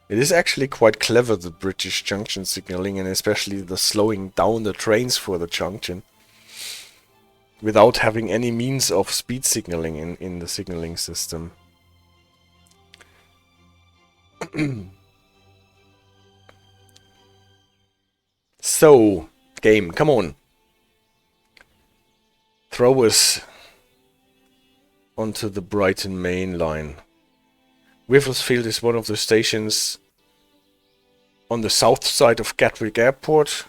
It is actually quite clever, the British junction signaling, and especially the slowing down the trains for the junction without having any means of speed signaling in the signaling system. So, game, come on. Throw us onto the Brighton Main Line. Wivelsfield is one of the stations on the south side of Gatwick Airport,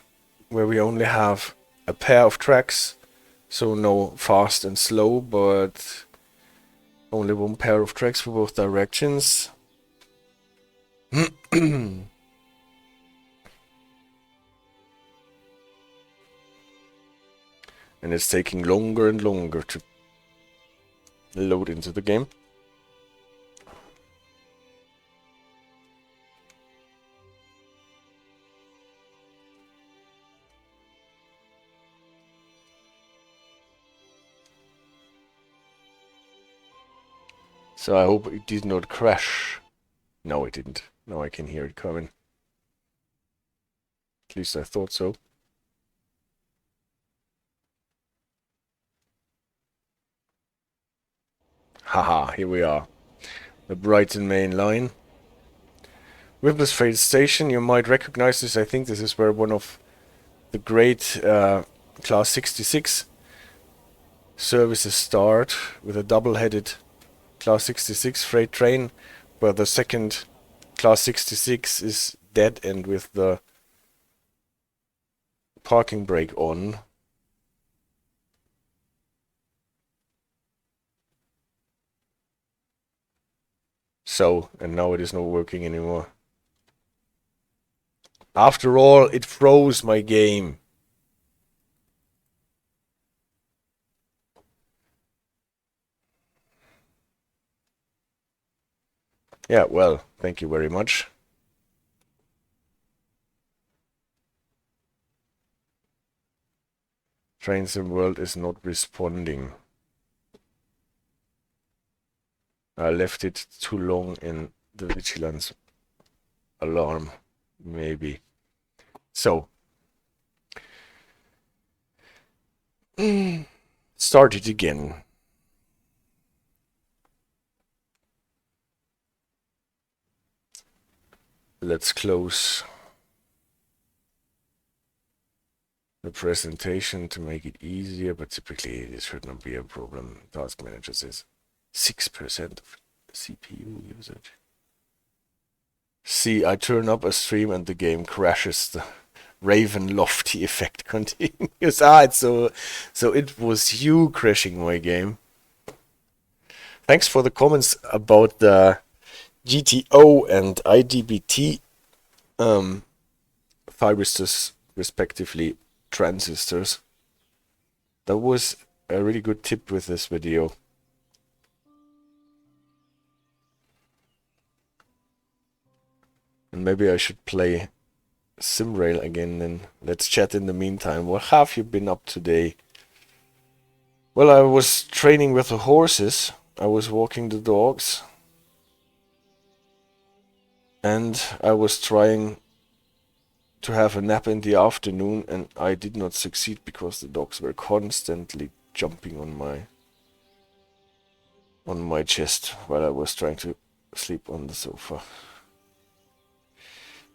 where we only have a pair of tracks, so no fast and slow, but only one pair of tracks for both directions. And it's taking longer and longer to load into the game. So I hope it did not crash. No, it didn't. Now I can hear it coming. At least I thought so. Haha, here we are. The Brighton Main Line. Wivelsfield Station, you might recognize this. I think this is where one of the great Class 66 services start, with a double-headed Class 66 freight train, where the second Class 66 is dead and with the parking brake on. So, and now it is not working anymore. After all, it froze my game. Yeah, well, thank you very much. Train sim world is not responding. I left it too long in the vigilance alarm, maybe. So, start it again. Let's close the presentation to make it easier, but typically this should not be a problem. Task Manager says 6% of CPU usage. See, I turn up a stream and the game crashes. The Raven Lofty effect continues. It's so it was you crashing my game. Thanks for the comments about the GTO and IDBT thyristors, respectively, transistors. That was a really good tip with this video. And maybe I should play SimRail again, and let's chat in the meantime. What have you been up today? Well, I was training with the horses. I was walking the dogs. And I was trying to have a nap in the afternoon, and I did not succeed because the dogs were constantly jumping on my chest while I was trying to sleep on the sofa.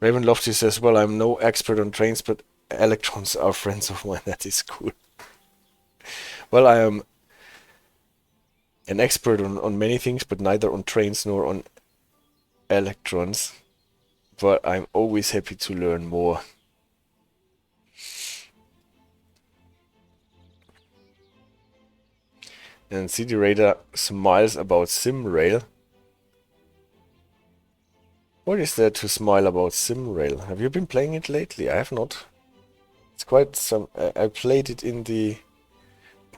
Raven Lofty says, well, I'm no expert on trains, but electrons are friends of mine. That is cool. Well, I am an expert on many things, but neither on trains nor on electrons. But I'm always happy to learn more. And CD Raider smiles about SimRail. What is there to smile about SimRail? Have you been playing it lately? I have not. It's quite some... I played it in the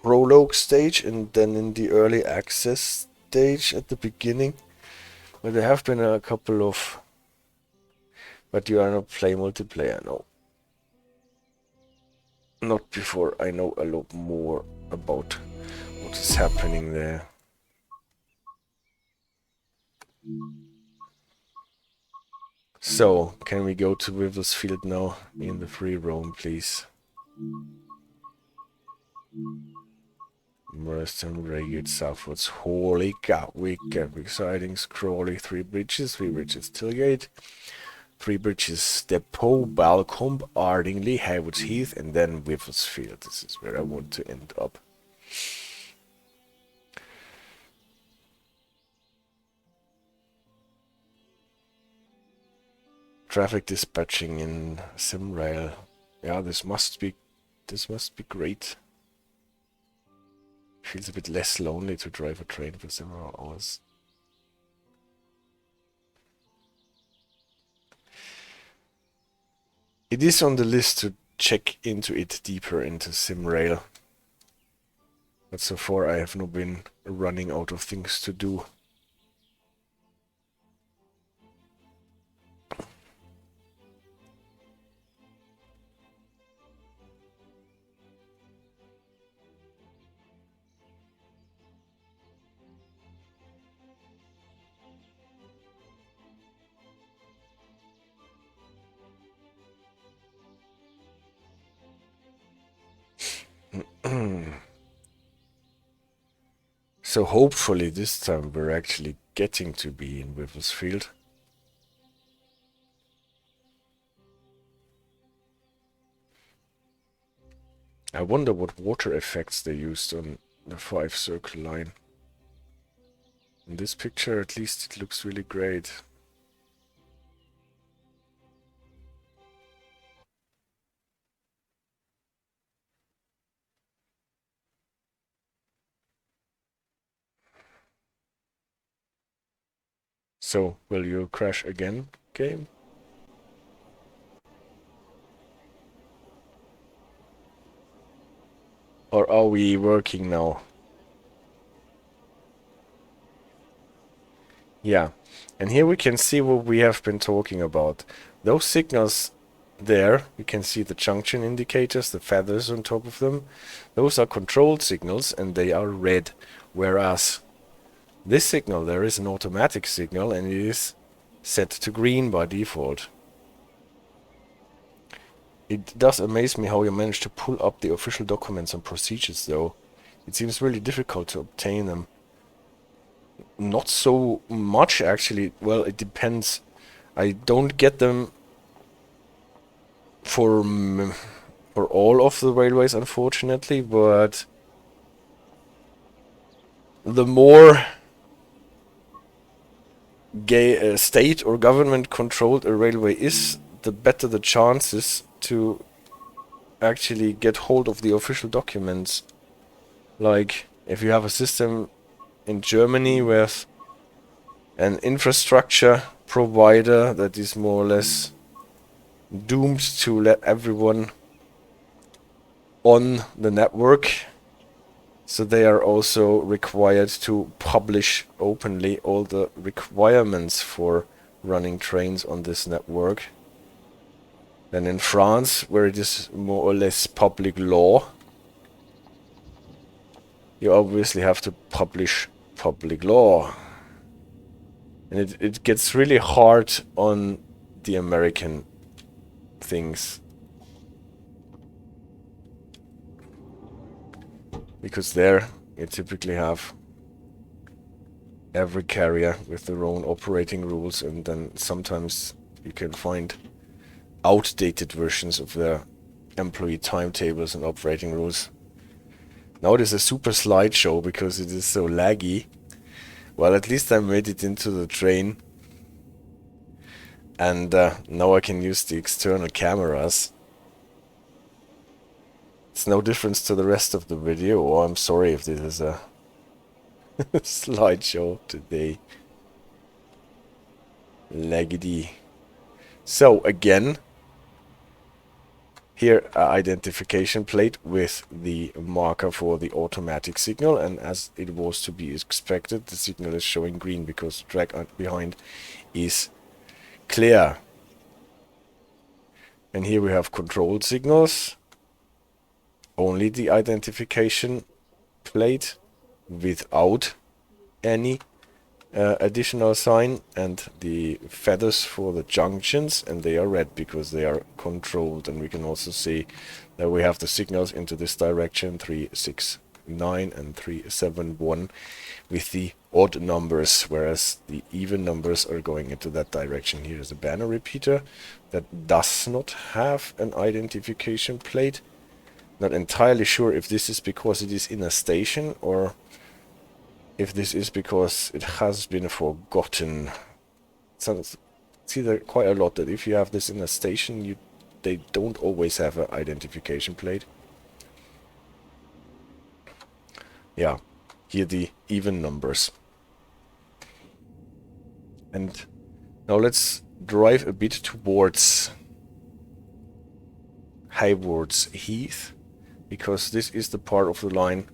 prologue stage and then in the early access stage at the beginning. But there have been a couple of... But you are not playing multiplayer, no. Not before I know a lot more about what is happening there. So, can we go to Wivelsfield now in the free roam, please? Western Ragged southwards. Holy cow, wicked sidings, Crawley, 3 bridges, Tilgate, 3 bridges, Depot, Balcombe, Ardingly, Haywards Heath, and then Wivelsfield. This is where I want to end up. Traffic dispatching in SimRail. Yeah, this must be great. Feels a bit less lonely to drive a train for several hours. It is on the list to check into it deeper into SimRail. But so far I have not been running out of things to do. So hopefully this time we're actually getting to be in Wivelsfield. I wonder what water effects they used on the 5 circle line. In this picture at least it looks really great. So, will you crash again, game? Or are we working now? Yeah, and here we can see what we have been talking about. Those signals there, you can see the junction indicators, the feathers on top of them. Those are controlled signals and they are red, whereas this signal there is an automatic signal and it is set to green by default. It does amaze me how you managed to pull up the official documents and procedures though. It seems really difficult to obtain them. Not so much actually. Well, it depends. I don't get them for all of the railways, unfortunately, but the more state or government controlled a railway is, the better the chances to actually get hold of the official documents. Like, if you have a system in Germany with an infrastructure provider that is more or less doomed to let everyone on the network, so they are also required to publish openly all the requirements for running trains on this network. Then in France, where it is more or less public law, you obviously have to publish public law. And it gets really hard on the American things. Because there you typically have every carrier with their own operating rules, and then sometimes you can find outdated versions of their employee timetables and operating rules. Now it is a super slideshow because it is so laggy. Well, at least I made it into the train. And now I can use the external cameras. It's no difference to the rest of the video. Oh, I'm sorry if this is a slideshow today. Laggedy. So, again, here identification plate with the marker for the automatic signal, and as it was to be expected, the signal is showing green because the track behind is clear. And here we have controlled signals. Only the identification plate without any additional sign, and the feathers for the junctions, and they are red because they are controlled. And we can also see that we have the signals into this direction, 369 and 371, with the odd numbers, whereas the even numbers are going into that direction. Here is a banner repeater that does not have an identification plate. Not entirely sure if this is because it is in a station or if this is because it has been forgotten. So see there quite a lot that if you have this in a station, they don't always have an identification plate. Yeah, here the even numbers. And now let's drive a bit towards Haywards Heath, because this is the part of the line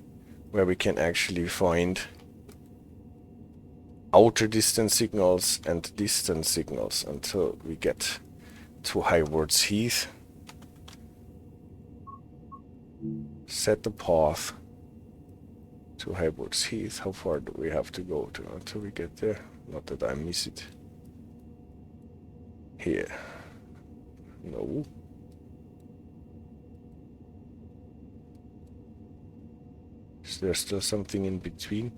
where we can actually find outer distance signals and distance signals until we get to Haywards Heath. Set the path to Haywards Heath. How far do we have to go to until we get there? Not that I miss it. Here. No. Is there still something in between?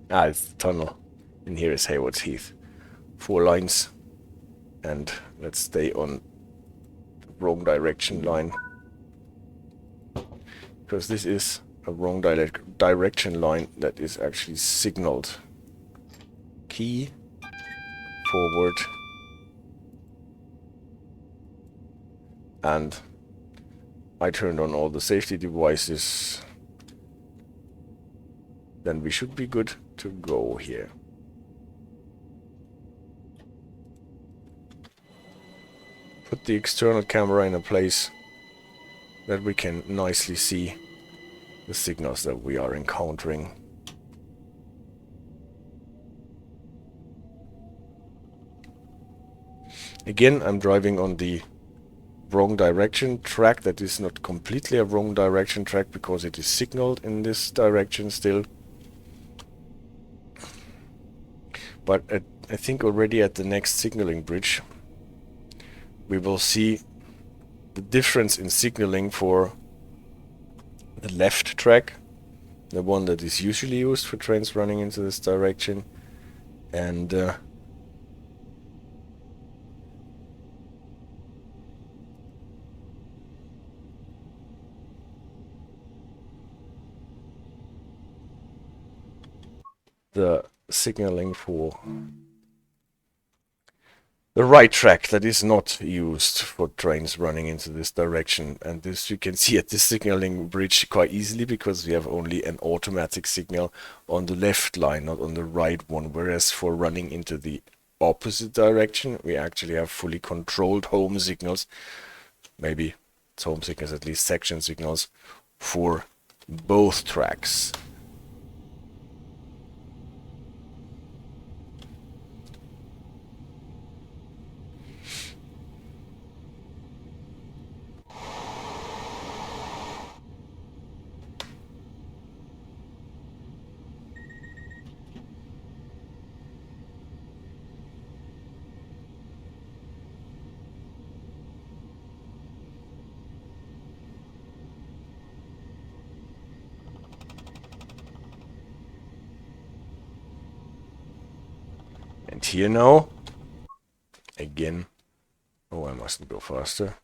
Ah, it's the tunnel. And here is Haywards Heath. 4 lines. And let's stay on the wrong direction line. Because this is a wrong direction line that is actually signaled. Key. Forward. And I turned on all the safety devices then we should be good to go here. Put the external camera in a place that we can nicely see the signals that we are encountering. Again, I'm driving on the wrong direction track. That is not completely a wrong direction track because it is signaled in this direction still. But I think already at the next signaling bridge we will see the difference in signaling for the left track, the one that is usually used for trains running into this direction, and the signaling for the right track that is not used for trains running into this direction. And this you can see at the signaling bridge quite easily because we have only an automatic signal on the left line, not on the right one, whereas for running into the opposite direction we actually have fully controlled home signals, maybe it's home signals, at least section signals for both tracks. And here now, again, oh, I mustn't go faster.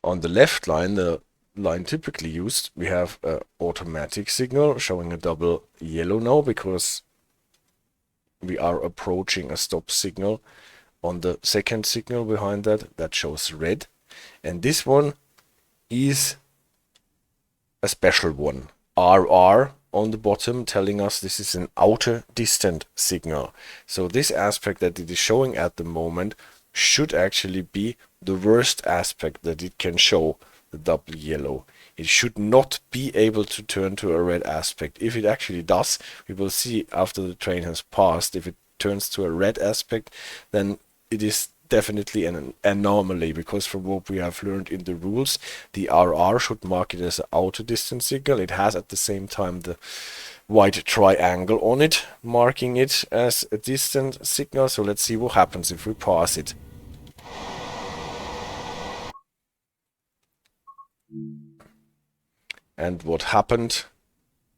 On the left line, the line typically used, we have an automatic signal showing a double yellow now because we are approaching a stop signal. On the second signal behind that, that shows red. And this one is a special one, RR on the bottom, telling us this is an outer distant signal. So this aspect that it is showing at the moment should actually be the worst aspect that it can show, the double yellow. It should not be able to turn to a red aspect. If it actually does, we will see after the train has passed, if it turns to a red aspect, then it is definitely an anomaly, because from what we have learned in the rules, the RR should mark it as an outer distance signal. It has at the same time the white triangle on it, marking it as a distant signal. So let's see what happens if we pass it. And what happened,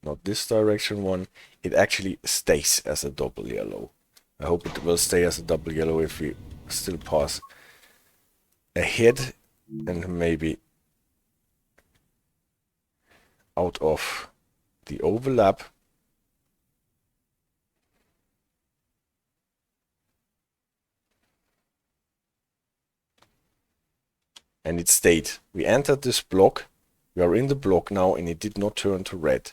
not this direction one, it actually stays as a double yellow. I hope it will stay as a double yellow if we still pass ahead and maybe out of the overlap. And it stayed. We entered this block, we are in the block now, and it did not turn to red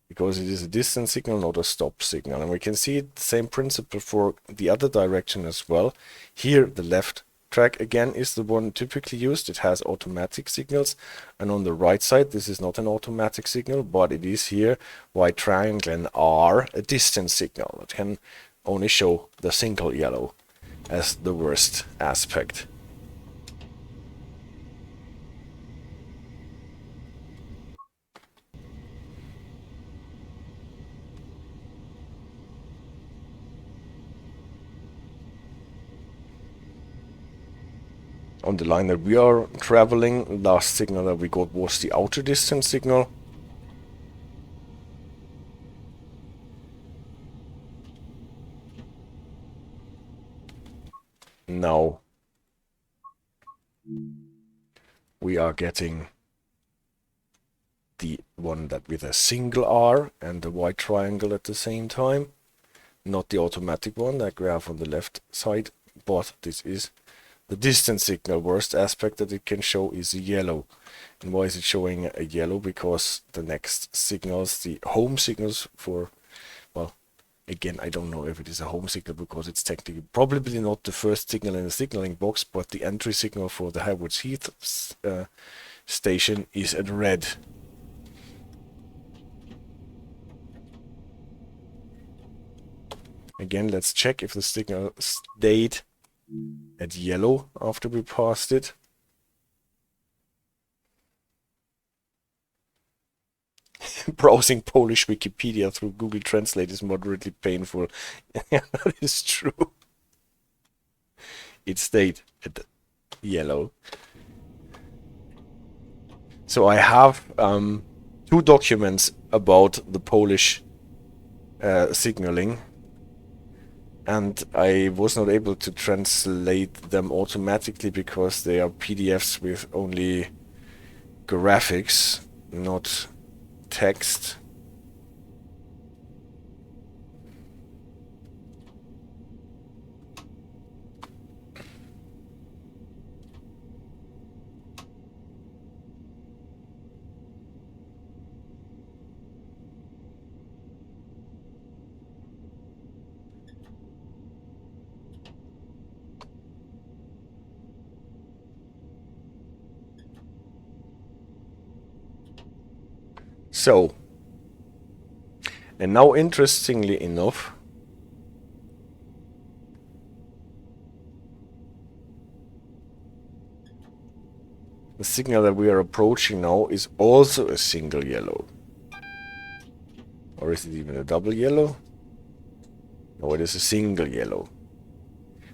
because it is a distance signal, not a stop signal. And we can see the same principle for the other direction as well. Here the left track again is the one typically used. It has automatic signals, and on the right side this is not an automatic signal, but it is here white triangle and R, a distance signal. It can only show the single yellow as the worst aspect. On the line that we are traveling, last signal that we got was the outer distance signal. Now we are getting the one that with a single R and the white triangle at the same time. Not the automatic one that we have on the left side, but this is the distance signal. Worst aspect that it can show is yellow. And why is it showing a yellow? Because the next signals, the home signals for, well, again, I don't know if it is a home signal because it's technically probably not the first signal in the signaling box, but the entry signal for the Haywards Heath station is at red. Again, let's check if the signal stayed at yellow after we passed it. Browsing Polish Wikipedia through Google Translate is moderately painful. Yeah, that is true. It stayed at yellow. So I have 2 documents about the Polish signaling, and I was not able to translate them automatically because they are PDFs with only graphics, not text. So, and now interestingly enough, the signal that we are approaching now is also a single yellow. Or is it even a double yellow? No, it is a single yellow.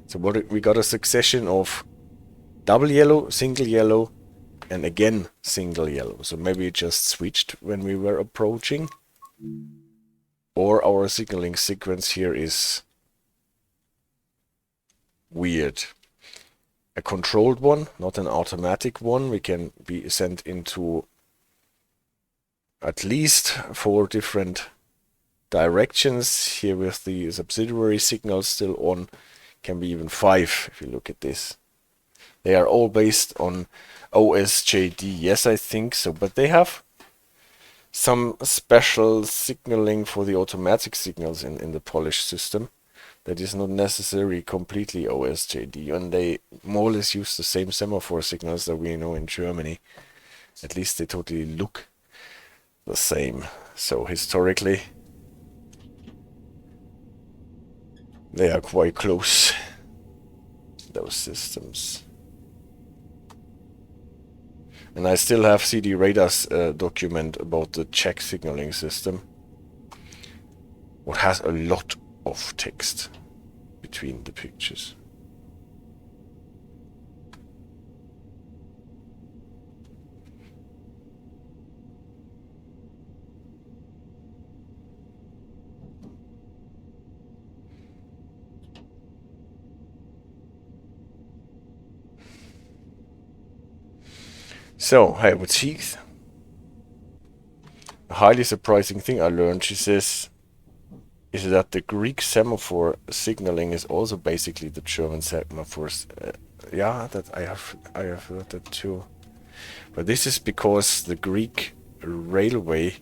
So we got a succession of double yellow, single yellow, and again single yellow. So maybe it just switched when we were approaching. Or our signaling sequence here is weird. A controlled one, not an automatic one. We can be sent into at least 4 different directions. Here with the subsidiary signals still on, can be even 5 if you look at this. They are all based on OSJD. Yes, I think so, but they have some special signaling for the automatic signals in the Polish system that is not necessarily completely OSJD, and they more or less use the same semaphore signals that we know in Germany. At least they totally look the same. So historically they are quite close, those systems. And I still have CD Radar's document about the Czech signaling system, what has a lot of text between the pictures. So, Haywards Heath. A highly surprising thing I learned, she says, is that the Greek semaphore signaling is also basically the German semaphores. Yeah, that I have heard that too. But this is because the Greek railway,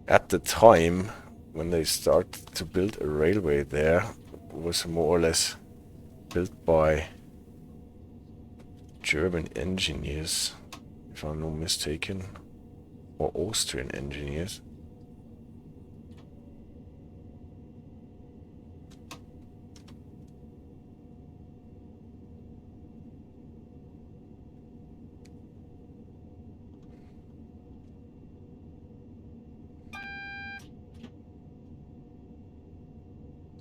at the time when they started to build a railway there, was more or less built by German engineers, if I'm not mistaken, or Austrian engineers.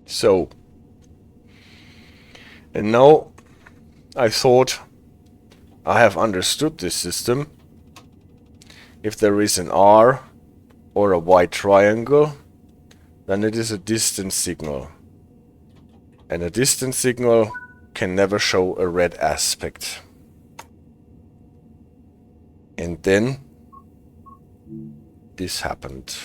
So, and now I thought I have understood this system. If there is an R or a white triangle, then it is a distance signal. And a distance signal can never show a red aspect. And then this happened.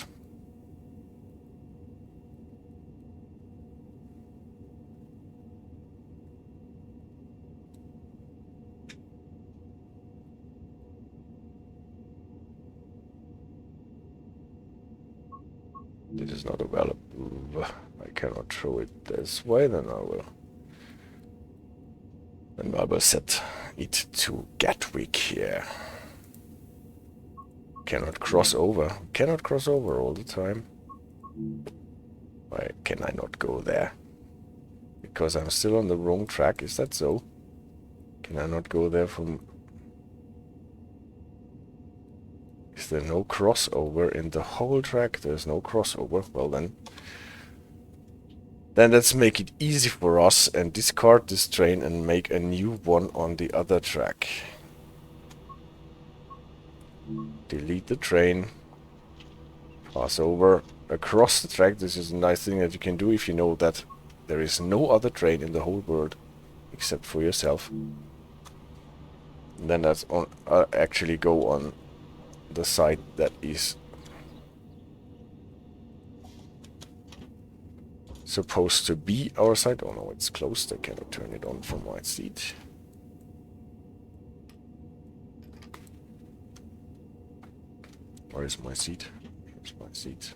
is not available. I cannot show it this way, then I will. Then I will set it to Gatwick here. Cannot cross over. Cannot cross over all the time. Why can I not go there? Because I'm still on the wrong track, is that so? Can I not go there from... Is there no crossover in the whole track? There's no crossover. Well then. Then let's make it easy for us and discard this train and make a new one on the other track. Delete the train. Pass over across the track. This is a nice thing that you can do if you know that there is no other train in the whole world except for yourself. And then that's on. Actually go on the side that is supposed to be our side. Oh no, it's closed. I cannot turn it on from my seat. Where is my seat? Here's my seat.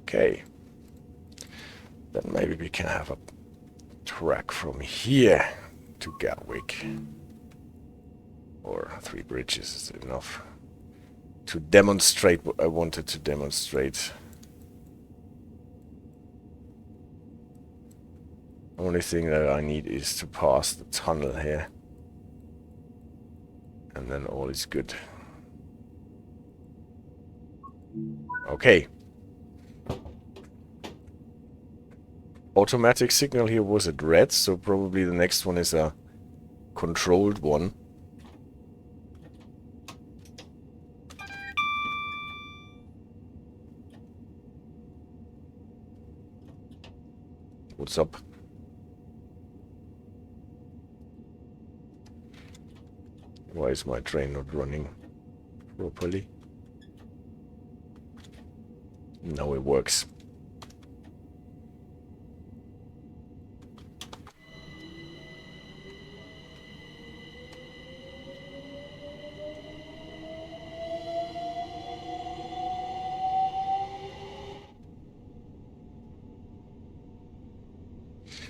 Okay. Then maybe we can have a track from here to Gatwick. Or 3 bridges is enough to demonstrate what I wanted to demonstrate. Only thing that I need is to pass the tunnel here. And then all is good. Okay. Automatic signal here was at red, so probably the next one is a controlled one. What's up? Why is my train not running properly? Now it works.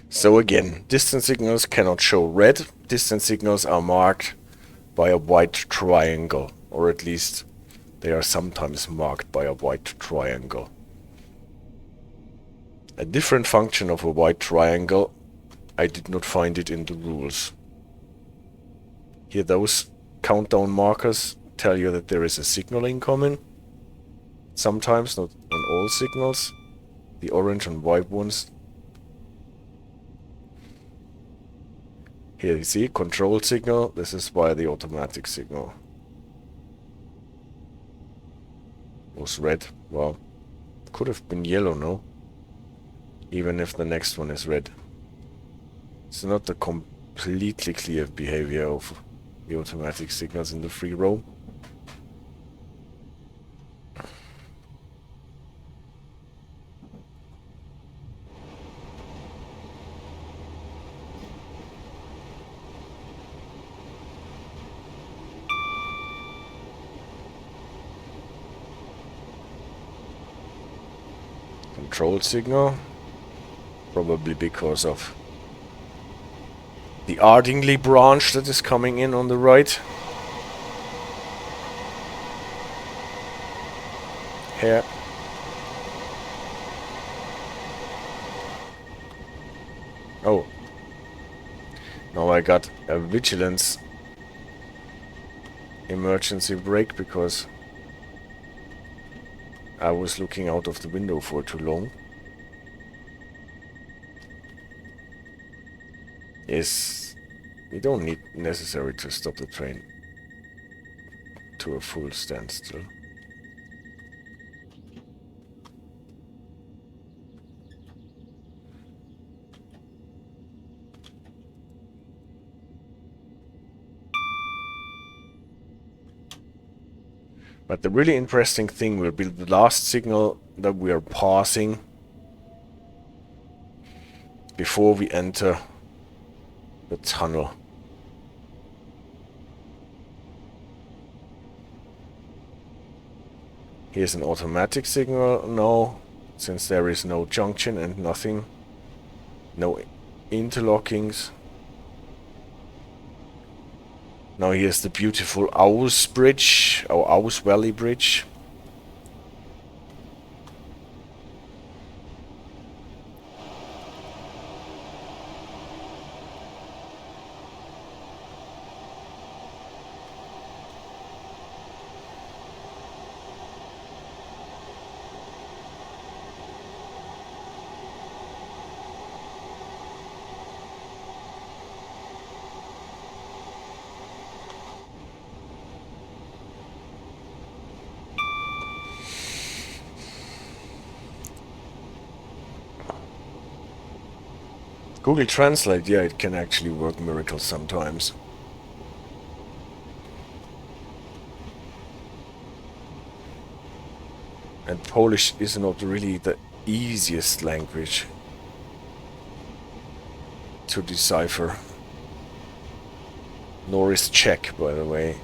So again, distance signals cannot show red. Distance signals are marked by a white triangle, or at least they are sometimes marked by a white triangle. A different function of a white triangle, I did not find it in the rules. Here those countdown markers tell you that there is a signal incoming. Sometimes, not on all signals. The orange and white ones. Here you see, control signal. This is why the automatic signal was red. Well, could have been yellow, no? Even if the next one is red. It's not the completely clear behavior of the automatic signals in the free roam. Control signal, probably because of the Ardingly branch that is coming in on the right. Here. Oh. Now I got a vigilance emergency brake because I was looking out of the window for too long. Yes, you don't need necessary to stop the train to a full standstill. But the really interesting thing will be the last signal that we are passing before we enter the tunnel. Here's an automatic signal. No, since there is no junction and nothing. No interlockings. Now here's the beautiful Ouse Bridge, or Ouse Valley Bridge. Google Translate, yeah, it can actually work miracles sometimes. And Polish is not really the easiest language to decipher. Nor is Czech, by the way.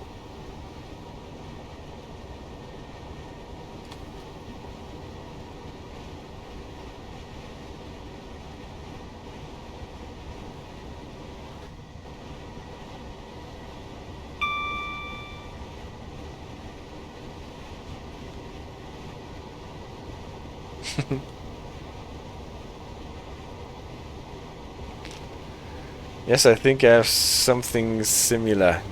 Yes, I think I have something similar.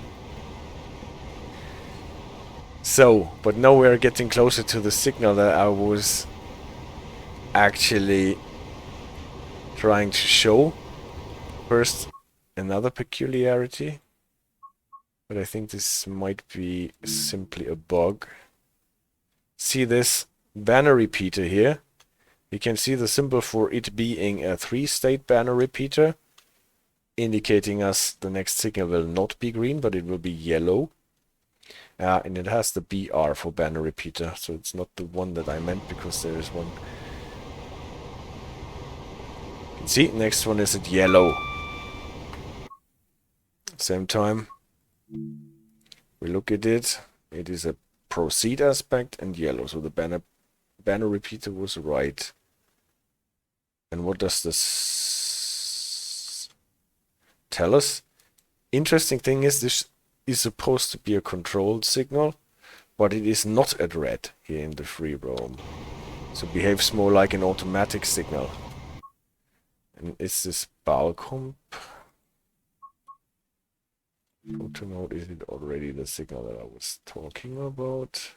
So, but now we're getting closer to the signal that I was actually trying to show. First, another peculiarity. But I think this might be simply a bug. See this banner repeater here? You can see the symbol for it being a 3-state banner repeater, indicating us the next signal will not be green, but it will be yellow. And it has the BR for banner repeater, so it's not the one that I meant, because there is one. You can see, next one is at yellow. Same time, we look at it, it is a proceed aspect and yellow, so the banner repeater was right. And what does this tell us? Interesting thing is, this is supposed to be a controlled signal, but it is not at red here in the free roam. So it behaves more like an automatic signal. And is this Balcomp? Photo mode, is it already the signal that I was talking about?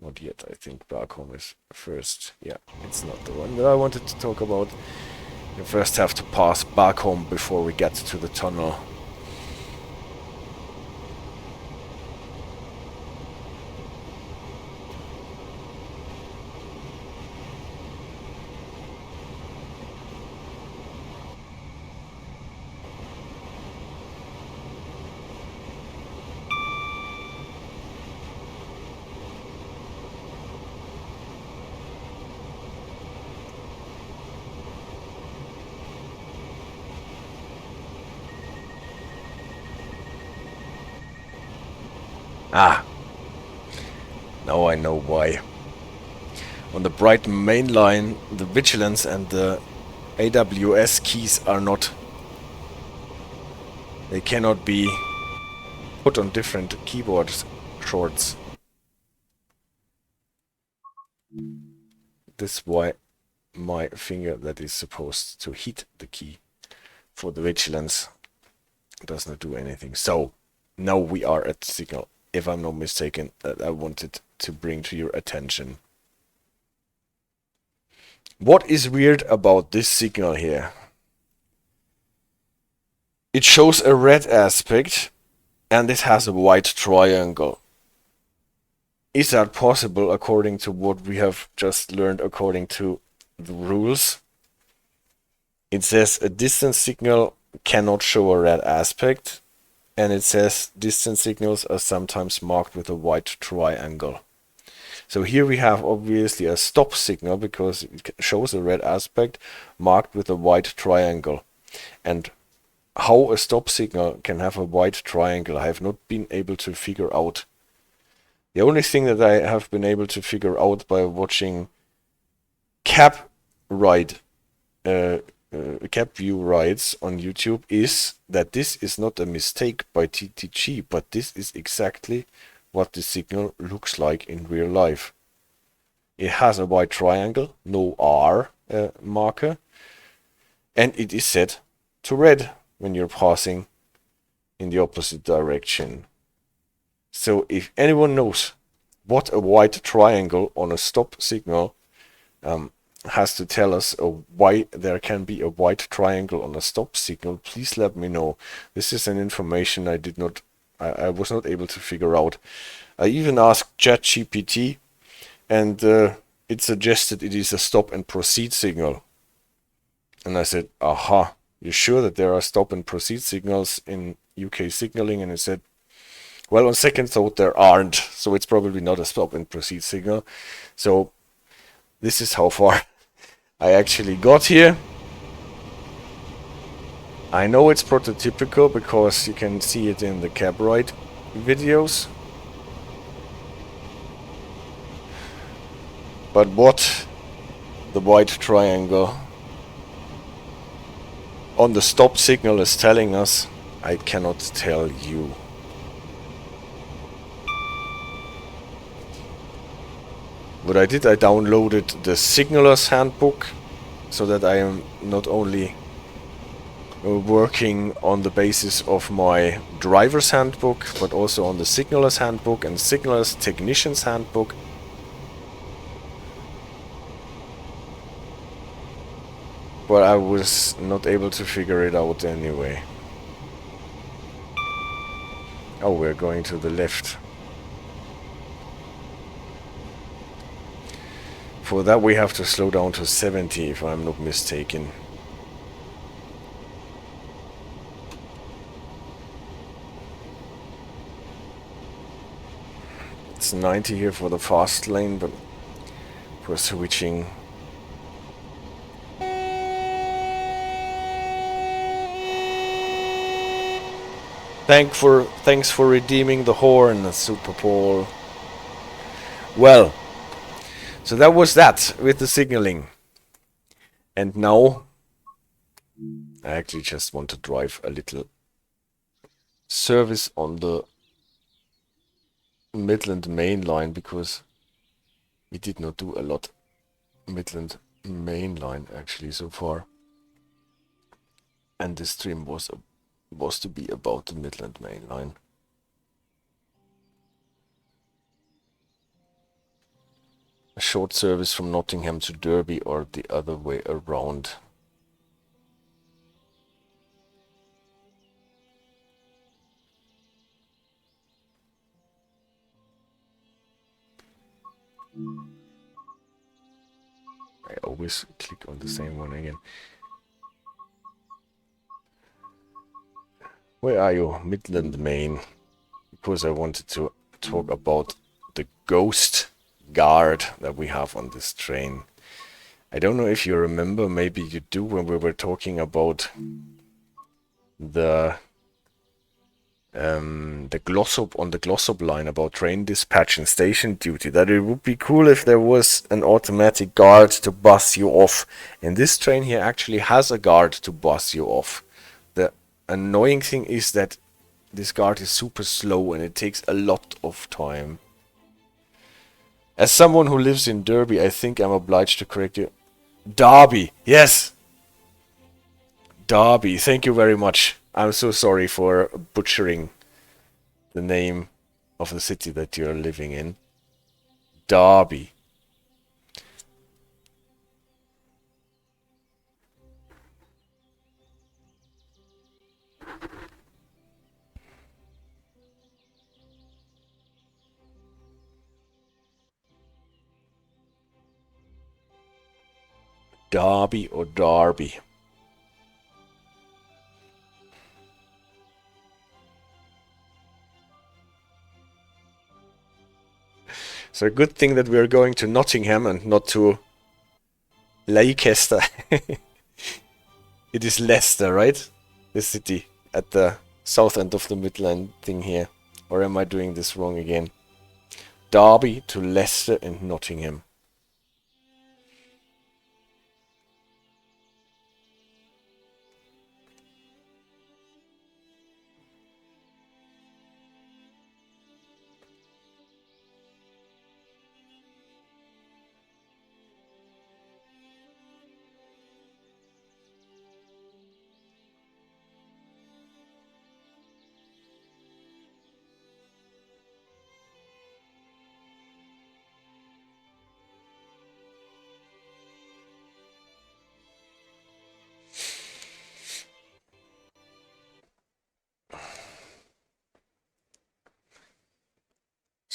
Not yet, I think Balcomp is first. Yeah, it's not the one that I wanted to talk about. You first have to pass Balcomp before we get to the tunnel. Ah, now I know why. On the Brighton Main Line, the Vigilance and the AWS keys are not... They cannot be put on different keyboard shorts. This is why my finger that is supposed to hit the key for the Vigilance does not do anything. So, now we are at the signal, if I'm not mistaken, that I wanted to bring to your attention. What is weird about this signal here? It shows a red aspect and it has a white triangle. Is that possible according to what we have just learned according to the rules? It says a distance signal cannot show a red aspect. And it says distance signals are sometimes marked with a white triangle. So here we have obviously a stop signal because it shows a red aspect marked with a white triangle. And how a stop signal can have a white triangle, I have not been able to figure out. The only thing that I have been able to figure out by watching cab ride, cab view rides on YouTube is that this is not a mistake by TTG, but this is exactly what the signal looks like in real life. It has a white triangle, no R marker, and it is set to red when you're passing in the opposite direction. So if anyone knows what a white triangle on a stop signal has to tell us why there can be a white triangle on a stop signal, please let me know. This is an information I was not able to figure out. I even asked ChatGPT, and it suggested it is a stop and proceed signal. And I said, aha, you sure that there are stop and proceed signals in UK signaling? And it said, well, on second thought, there aren't, so it's probably not a stop and proceed signal. So this is how far I actually got here. I know it's prototypical because you can see it in the cab ride videos. But what the white triangle on the stop signal is telling us, I cannot tell you. What I did, I downloaded the Signaler's Handbook so that I am not only working on the basis of my driver's handbook, but also on the Signaler's Handbook and Signaler's Technician's Handbook. But I was not able to figure it out anyway. Oh, we're going to the left. For that we have to slow down to 70 if I'm not mistaken. It's 90 here for the fast lane, but for switching. Thanks for redeeming the horn, Super Paul. Well, so that was that with the signaling. And now I actually just want to drive a little service on the Midland Main Line, because we did not do a lot Midland Main Line actually so far. And this stream was to be about the Midland Main Line. A short service from Nottingham to Derby or the other way around. I always click on the same one again. Where are you? Midland Main. Because I wanted to talk about the ghost guard that we have on this train. I don't know if you remember, maybe you do, when we were talking about the Glossop on the Glossop line about train dispatch and station duty, that it would be cool if there was an automatic guard to bus you off. And this train here actually has a guard to bus you off. The annoying thing is that this guard is super slow and it takes a lot of time. As someone who lives in Derby, I think I'm obliged to correct you. Derby, yes! Derby, thank you very much. I'm so sorry for butchering the name of the city that you're living in. Derby. Derby or Derby. So a good thing that we're going to Nottingham and not to Leicester. It is Leicester, right? The city at the south end of the Midland thing here. Or am I doing this wrong again? Derby to Leicester and Nottingham.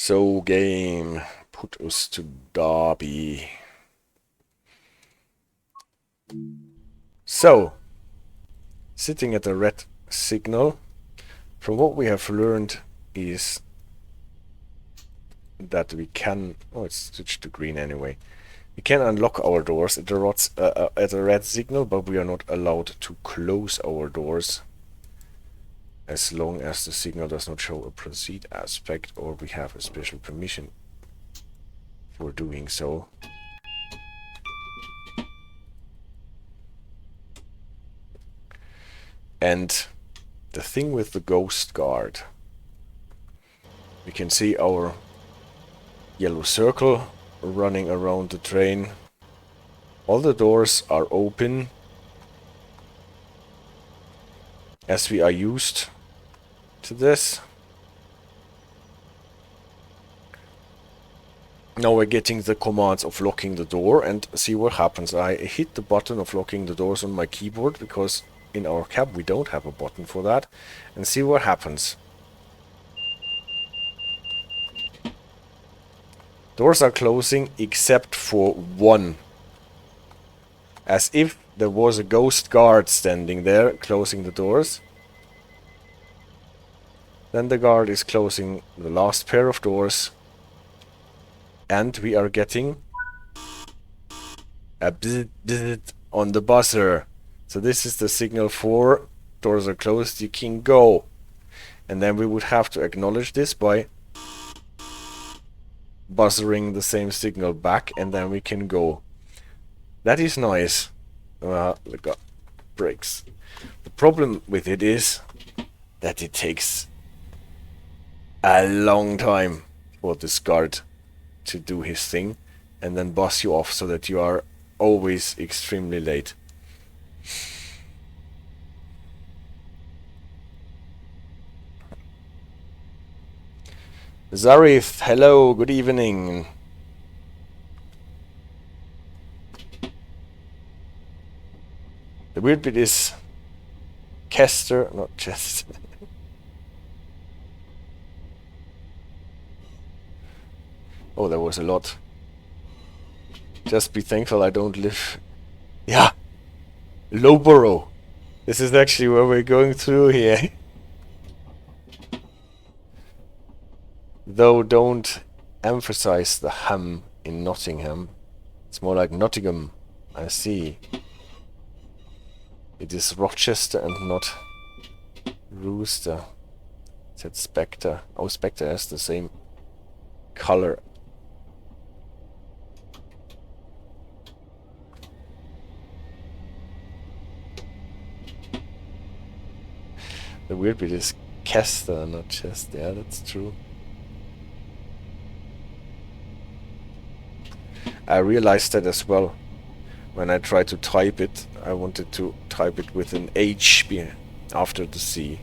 So game, put us to Derby. So, sitting at a red signal, from what we have learned is that we can, oh, it's switched to green anyway. We can unlock our doors at a red signal, but we are not allowed to close our doors as long as the signal does not show a proceed aspect or we have a special permission for doing so. And the thing with the ghost guard, we can see our yellow circle running around the train. All the doors are open as we are used to this. Now we're getting the commands of locking the door and see what happens. I hit the button of locking the doors on my keyboard because in our cab we don't have a button for that, and see what happens. Doors are closing except for one. As if there was a ghost guard standing there closing the doors. Then the guard is closing the last pair of doors. And we are getting a bzz bzz on the buzzer. So this is the signal for doors are closed, you can go. And then we would have to acknowledge this by buzzering the same signal back, and then we can go. That is nice. Look up. Brakes. The problem with it is that it takes a long time for this guard to do his thing and then buzz you off so that you are always extremely late. Zarif, hello, good evening. The weird bit is Kester, not Chester. Oh, there was a lot. Just be thankful I don't live... Yeah! Loughborough! This is actually where we're going through here. Though don't emphasize the ham in Nottingham. It's more like Nottingham, I see. It is Rochester and not Rooster. Said Spectre. Oh, Spectre has the same color. The weird bit is Kester, not Chester. Yeah, that's true. I realized that as well. When I tried to type it, I wanted to type it with an H after the C.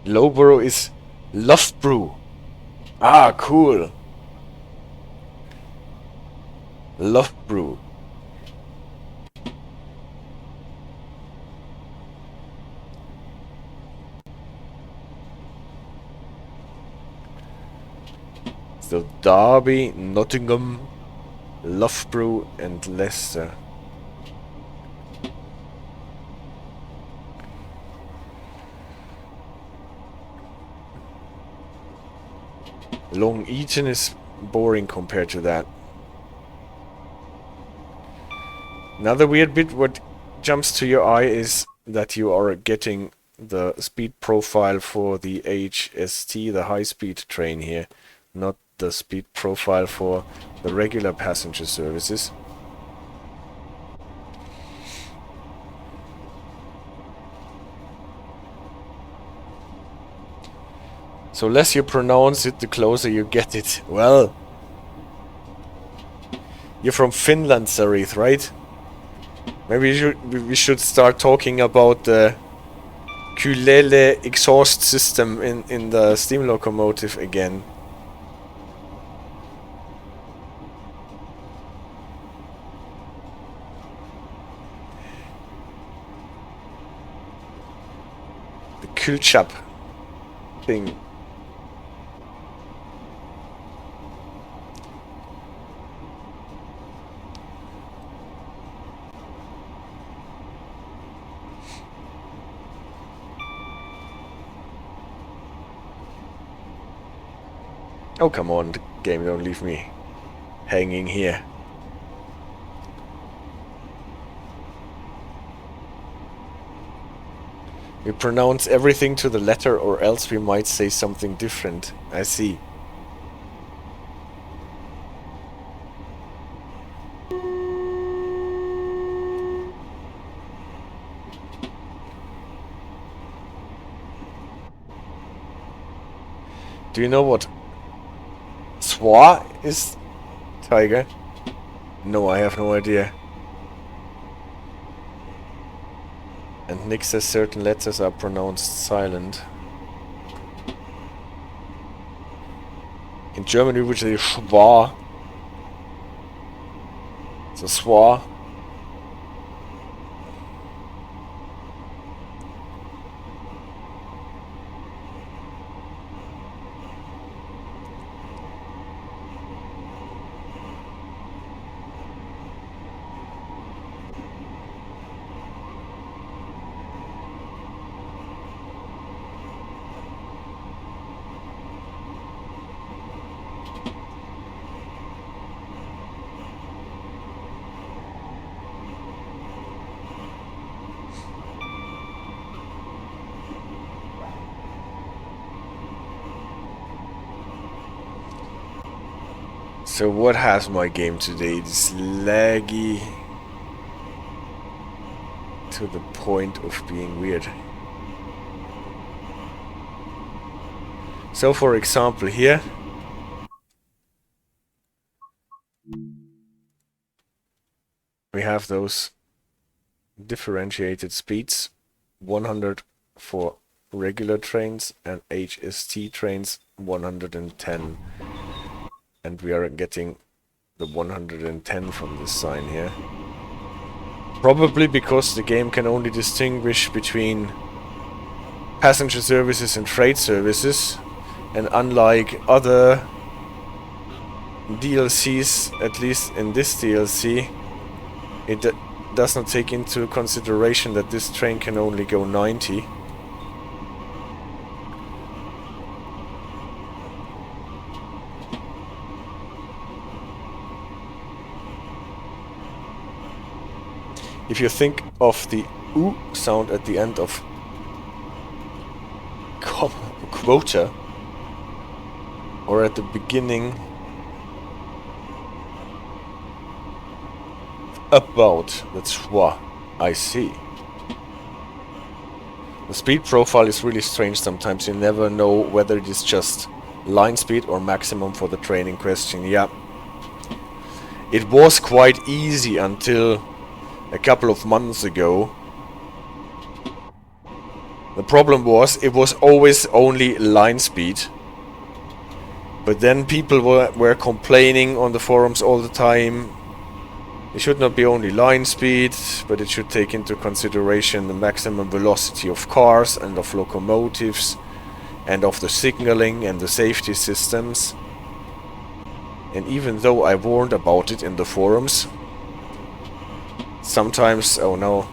Loughborough is Luff-bruh. Ah, cool. Luff-bruh. So Derby, Nottingham, Luff-bruh and Leicester. Long Eaton is boring compared to that. Another weird bit what jumps to your eye is that you are getting the speed profile for the HST, the high-speed train here, not the speed profile for the regular passenger services. So less you pronounce it, the closer you get it. Well, you're from Finland, Sarith, right? Maybe we should start talking about the Kulele exhaust system in the steam locomotive again. The Kulchap thing. Oh, come on, game, don't leave me hanging here. We pronounce everything to the letter, or else we might say something different. I see. Do you know what Swa is, Tiger? No, I have no idea. And Nick says certain letters are pronounced silent. In German we would say Schwa. So Swa. So what has my game today? This laggy to the point of being weird. So for example here we have those differentiated speeds, 100 for regular trains and HST trains 110. And we are getting the 110 from this sign here. Probably because the game can only distinguish between passenger services and freight services. And unlike other DLCs, at least in this DLC, it does not take into consideration that this train can only go 90. If you think of the oo sound at the end of quota, or at the beginning about, that's schwa, I see. The speed profile is really strange sometimes. You never know whether it is just line speed or maximum for the train in question. Yeah, it was quite easy until a couple of months ago. The problem was it was always only line speed, but then people were complaining on the forums all the time. It should not be only line speed, but it should take into consideration the maximum velocity of cars and of locomotives and of the signaling and the safety systems. And even though I warned about it in the forums, sometimes, oh no,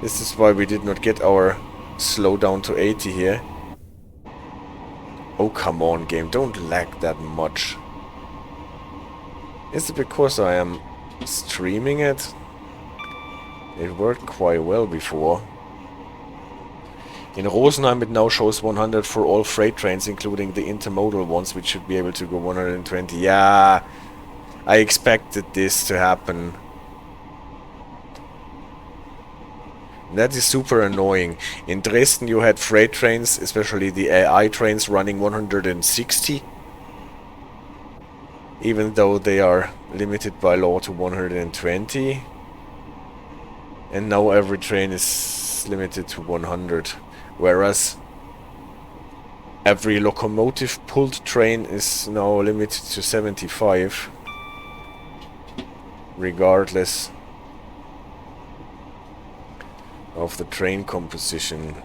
this is why we did not get our slowdown to 80 here. Oh, come on, game. Don't lag that much. Is it because I am streaming it? It worked quite well before. In Rosenheim it now shows 100 for all freight trains, including the intermodal ones, which should be able to go 120. Yeah, I expected this to happen. That is super annoying. In Dresden you had freight trains, especially the AI trains, running 160. Even though they are limited by law to 120. And now every train is limited to 100. Whereas every locomotive pulled train is now limited to 75. Regardless of the train composition.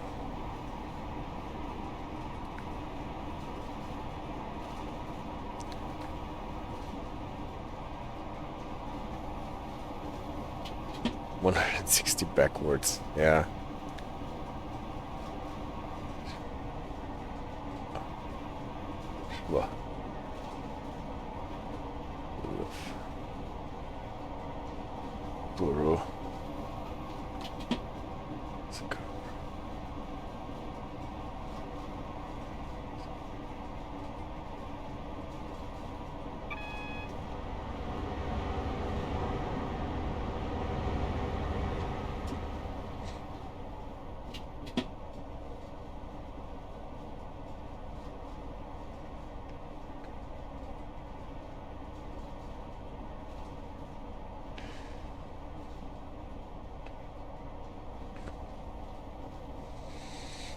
$160 backwards, yeah. Well. Luff-bruh.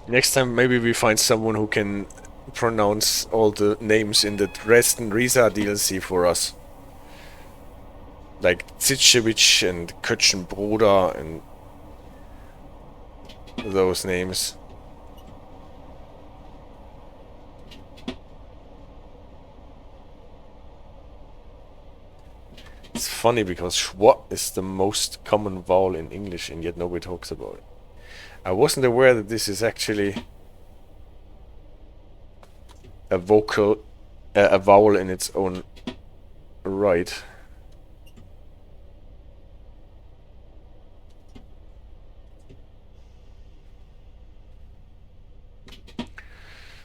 Next time maybe we find someone who can pronounce all the names in the Dresden Riesa DLC for us. Like Zitschewitsch and Kötschenbroda and those names. It's funny because schwa is the most common vowel in English and yet nobody talks about it. I wasn't aware that this is actually a vocal, a vowel in its own right.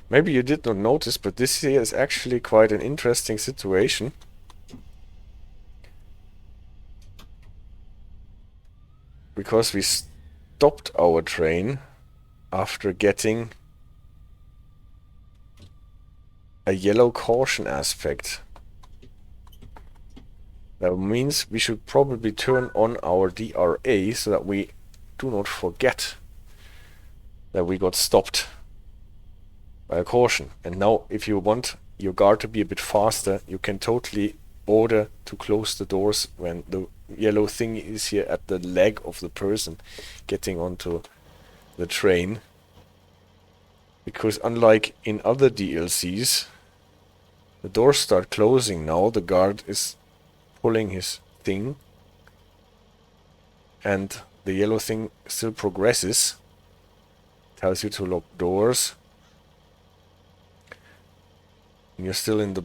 Maybe you did not notice, but this here is actually quite an interesting situation. Because we stopped our train after getting a yellow caution aspect. That means we should probably turn on our DRA so that we do not forget that we got stopped by a caution. And now if you want your guard to be a bit faster, you can totally order to close the doors when the yellow thing is here at the leg of the person getting onto the train. Because unlike in other DLCs, the doors start closing now, the guard is pulling his thing and the yellow thing still progresses, tells you to lock doors, and you're still in the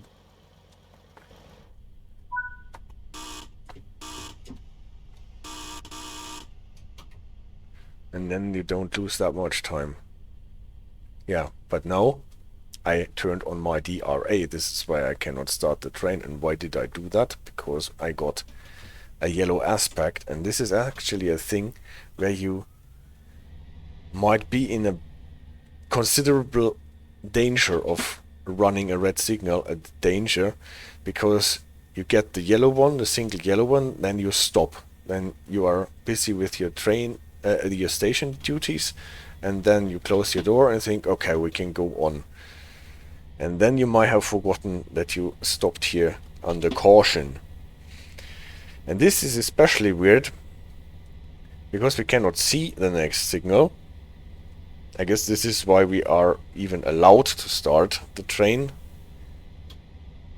and then you don't lose that much time. Yeah, but now I turned on my DRA. This is why I cannot start the train. And why did I do that? Because I got a yellow aspect, and this is actually a thing where you might be in a considerable danger of running a red signal, a danger, because you get the yellow one, the single yellow one, then you stop. Then you are busy with your train, your station duties, and then you close your door and think, okay, we can go on. And then you might have forgotten that you stopped here under caution. And this is especially weird because we cannot see the next signal. I guess this is why we are even allowed to start the train.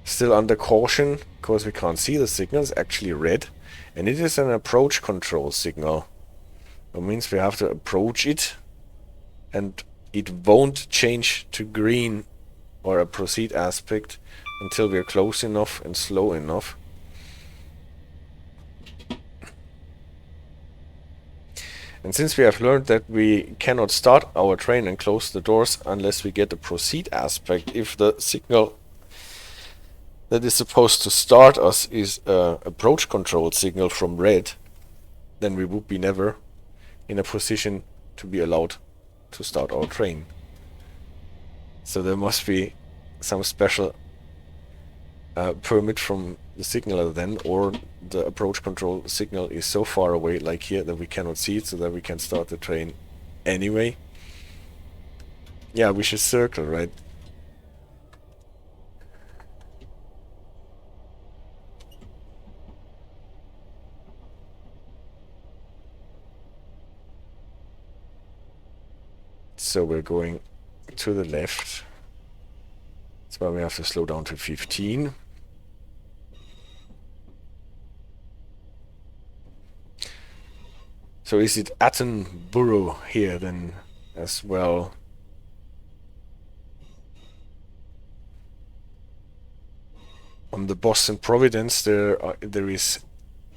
Still under caution, because we can't see the signal. It's actually red. And it is an approach control signal. That means we have to approach it. And it won't change to green or a proceed aspect until we're close enough and slow enough. And since we have learned that we cannot start our train and close the doors unless we get a proceed aspect, if the signal that is supposed to start us is a approach control signal from red, then we would be never in a position to be allowed to start our train. So there must be some special permit from the signaler then, or the approach control signal is so far away, like here, that we cannot see it, so that we can start the train anyway. Yeah, we should circle, right? So we're going to the left. That's why we have to slow down to 15. So is it Attenborough here then as well? On the Boston Providence there is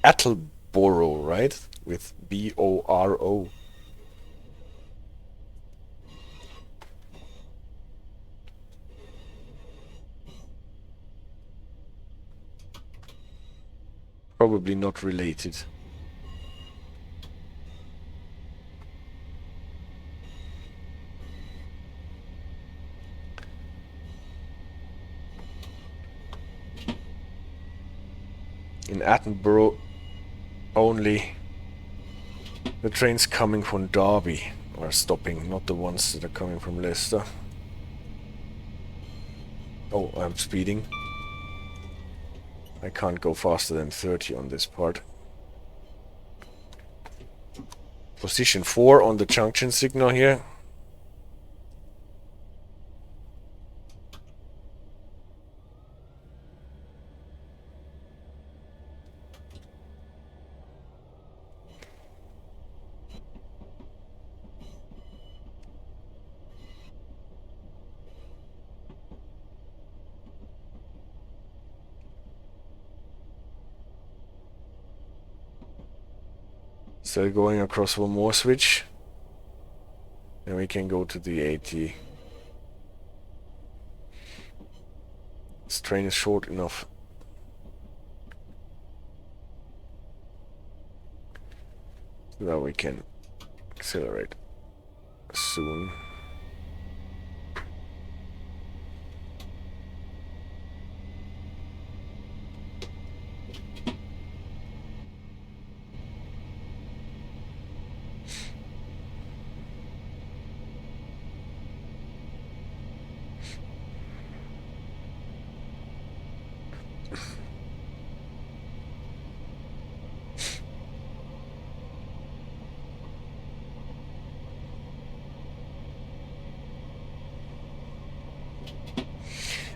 Attenborough, right? With B-O-R-O. Probably not related. In Attenborough, only the trains coming from Derby are stopping, not the ones that are coming from Leicester. Oh, I'm speeding. I can't go faster than 30 on this part. Position 4 on the junction signal here. So going across one more switch, and we can go to the 80. This train is short enough. So that we can accelerate soon.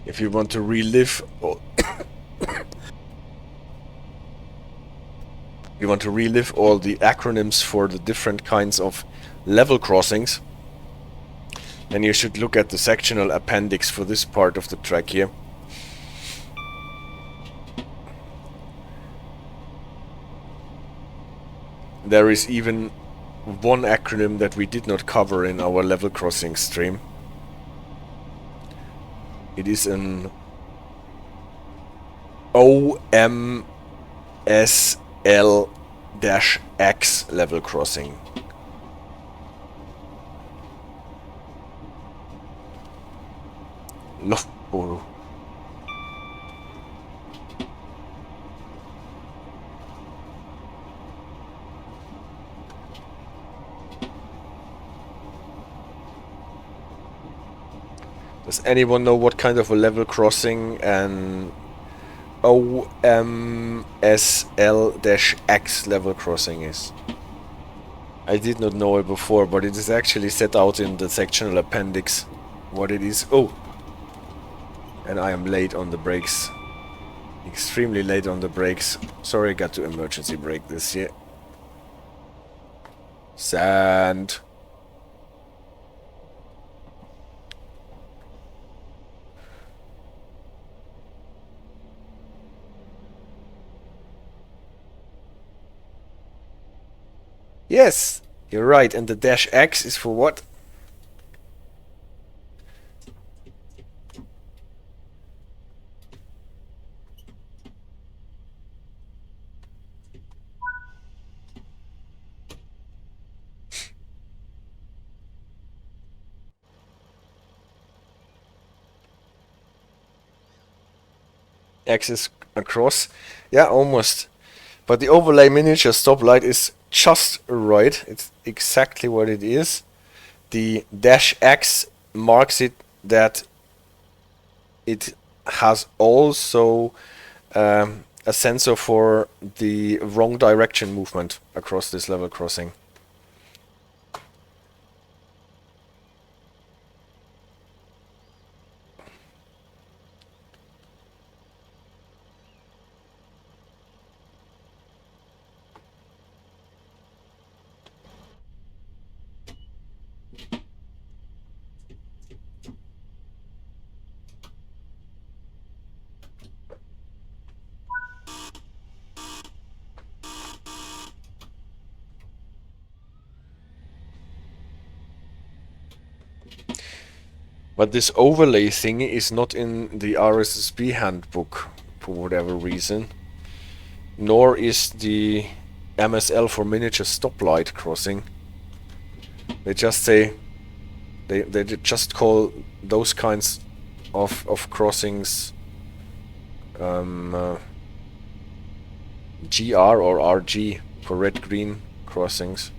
If you want to relive all the acronyms for the different kinds of level crossings, then you should look at the sectional appendix for this part of the track here. There is even one acronym that we did not cover in our level crossing stream. It is an OMSL-X level crossing. Luff-bruh. Does anyone know what kind of a level crossing an OMSL-X level crossing is? I did not know it before, but it is actually set out in the sectional appendix what it is. Oh! And I am late on the brakes. Extremely late on the brakes. Sorry, I got to emergency brake this year. Sand. Yes, you're right. And the dash X is for what? X is across. Yeah, almost. But the overlay miniature stoplight is just right. It's exactly what it is. The dash X marks it that it has also a sensor for the wrong direction movement across this level crossing. But this overlay thing is not in the RSSB handbook for whatever reason, nor is the MSL for miniature stoplight crossing. They just say they just call those kinds of crossings GR or RG for red-green crossings.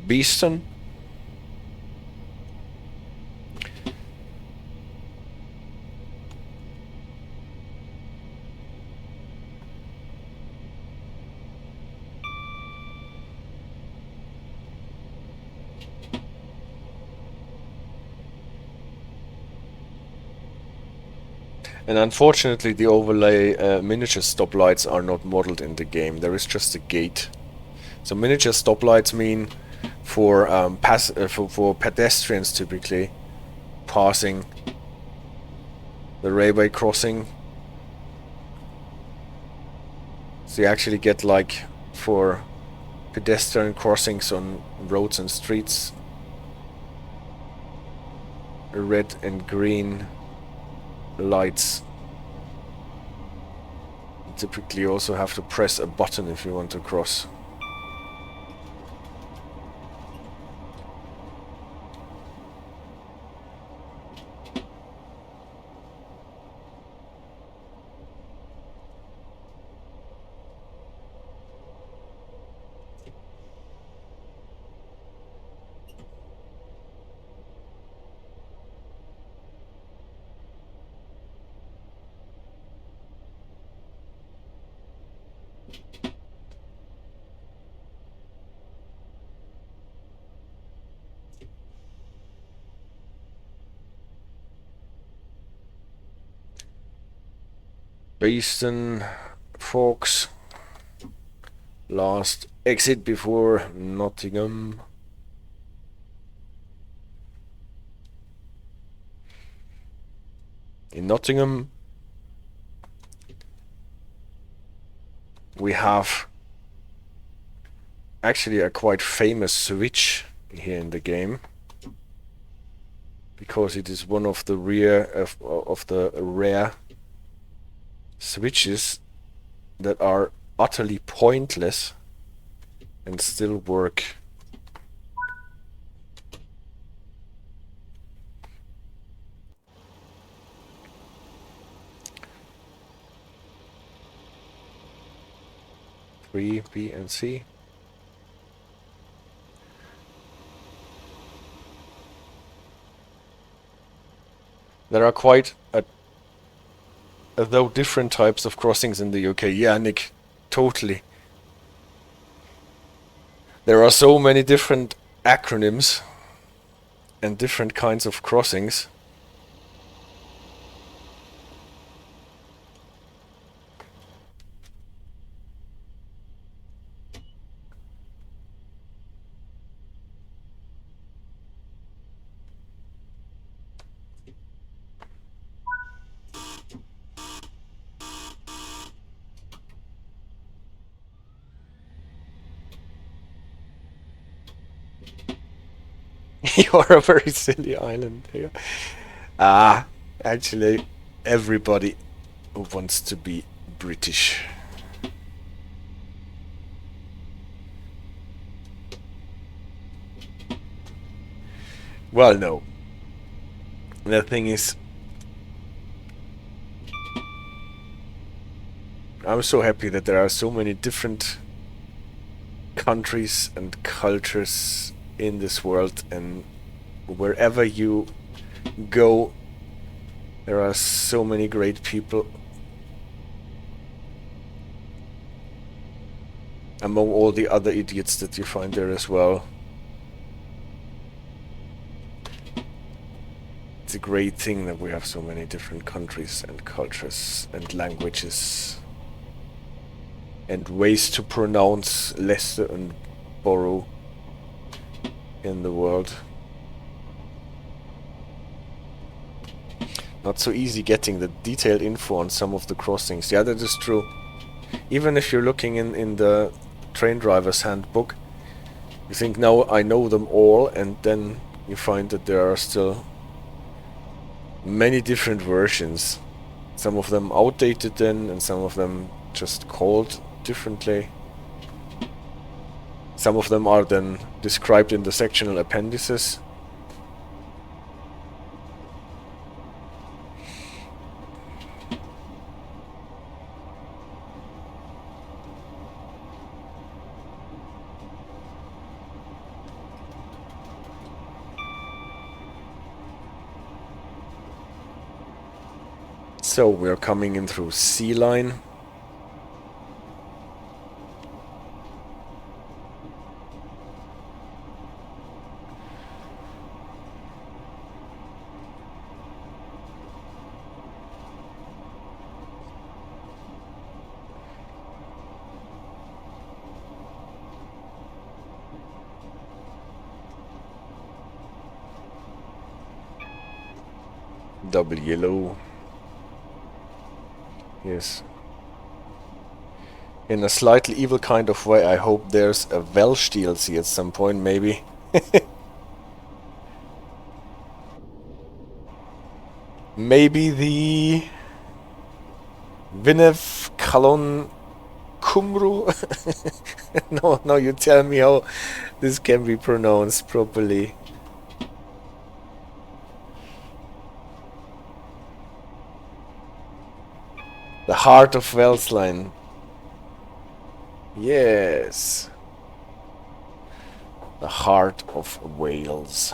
Beeston. And unfortunately the overlay miniature stoplights are not modeled in the game. There is just a gate. So miniature stoplights mean for for pedestrians typically passing the railway crossing. So you actually get, like, for pedestrian crossings on roads and streets, red and green lights. You typically also have to press a button if you want to cross. Beeston, Forks, last exit before Nottingham. In Nottingham we have actually a quite famous switch here in the game, because it is one of the rare switches that are utterly pointless and still work. Three, B and C. There are quite though different types of crossings in the UK. Yeah, Nick, totally. There are so many different acronyms and different kinds of crossings. You are a very silly island here. Ah, actually, everybody wants to be British. Well, no. The thing is, I'm so happy that there are so many different countries and cultures in this world, and wherever you go, there are so many great people. Among all the other idiots that you find there as well. It's a great thing that we have so many different countries and cultures and languages and ways to pronounce Leicester and Borough in the world. Not so easy getting the detailed info on some of the crossings. Yeah, that is true. Even if you're looking in the train driver's handbook, you think, now I know them all, and then you find that there are still many different versions. Some of them outdated then, and some of them just called differently. Some of them are then described in the sectional appendices. So we're coming in through C line. Double yellow. Yes. In a slightly evil kind of way, I hope there's a Welsh DLC at some point, maybe. Maybe the Vinev Calon Cymru? No, you tell me how this can be pronounced properly. The heart of Wellsline. Yes. The heart of Wales.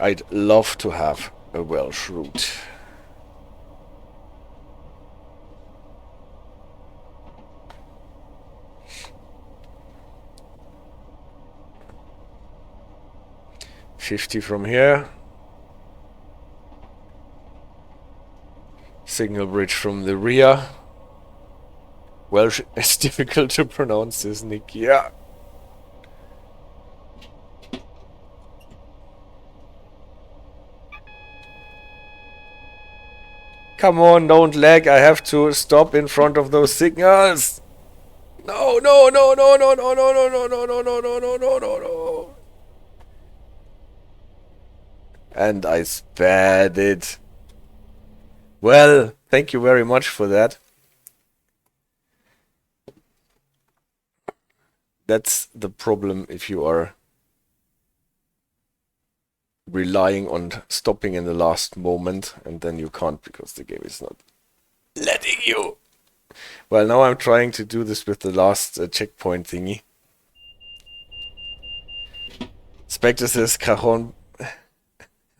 I'd love to have a Welsh route. $50 from here. Signal bridge from the rear. Welsh is difficult to pronounce, isn't it? Yeah. Come on, don't lag. I have to stop in front of those signals. No. And I sped it. Well, thank you very much for that. That's the problem if you are relying on stopping in the last moment, and then you can't because the game is not letting you. Well, now I'm trying to do this with the last checkpoint thingy. Spectre says Cajon.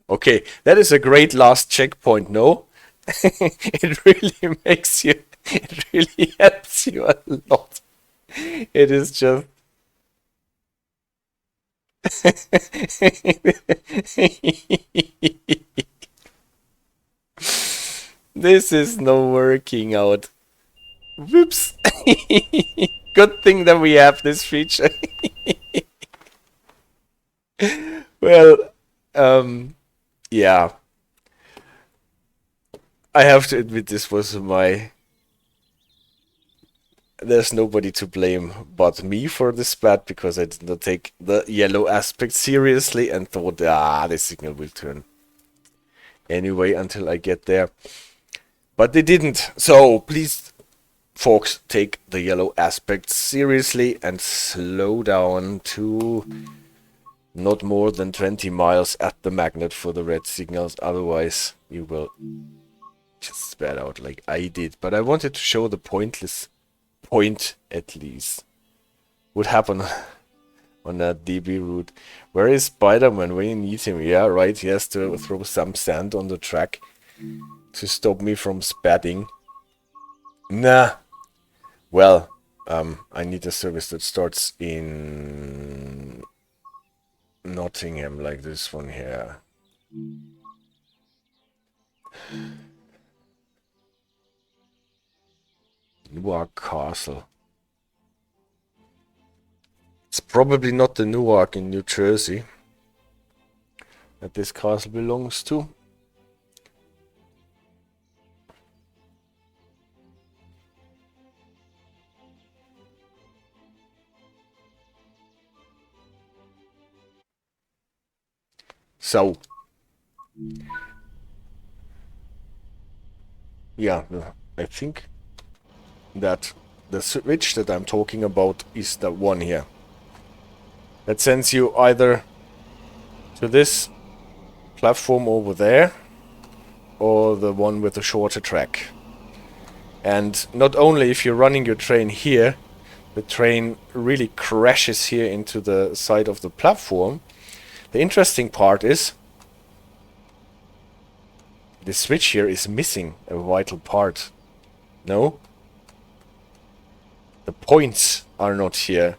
Okay, that is a great last checkpoint, no? It really makes you, it really helps you a lot. It is just... This is no working out. Whoops. Good thing that we have this feature. Well, yeah. I have to admit this was my there's nobody to blame but me for this splat, because I did not take the yellow aspect seriously and thought, the signal will turn anyway until I get there. But they didn't. So please, folks, take the yellow aspect seriously and slow down to not more than 20 miles at the magnet for the red signals. Otherwise, you will just spat out like I did. But I wanted to show the pointless point, at least, would happen on that DB route. Where is Spider-Man when you need him? Yeah, right, he has to throw some sand on the track to stop me from SPADing. Nah. Well, I need a service that starts in Nottingham, like this one here. Newark Castle. It's probably not the Newark in New Jersey that this castle belongs to. So, yeah, I think that the switch that I'm talking about is the one here. That sends you either to this platform over there, or the one with the shorter track. And not only if you're running your train here, the train really crashes here into the side of the platform. The interesting part is the switch here is missing a vital part. No? The points are not here.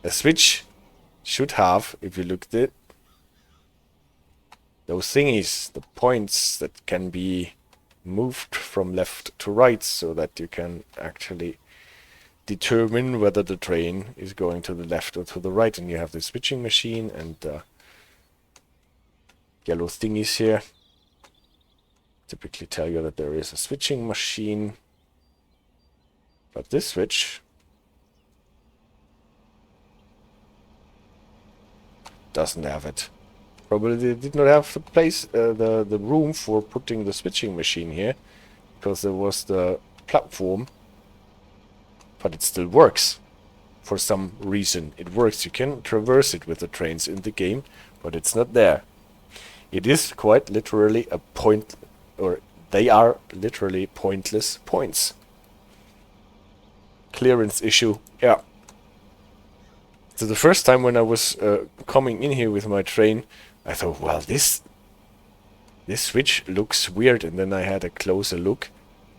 A switch should have, if you look at it, those thingies, the points that can be moved from left to right, so that you can actually determine whether the train is going to the left or to the right. And you have the switching machine and yellow thingies here typically tell you that there is a switching machine. But this switch doesn't have it. Probably they did not have the place, the room for putting the switching machine here, because there was the platform. But it still works. For some reason it works. You can traverse it with the trains in the game, but it's not there. It is quite literally a point, or they are literally pointless points. Clearance issue, yeah. So the first time when I was coming in here with my train, I thought, well, this switch looks weird, and then I had a closer look,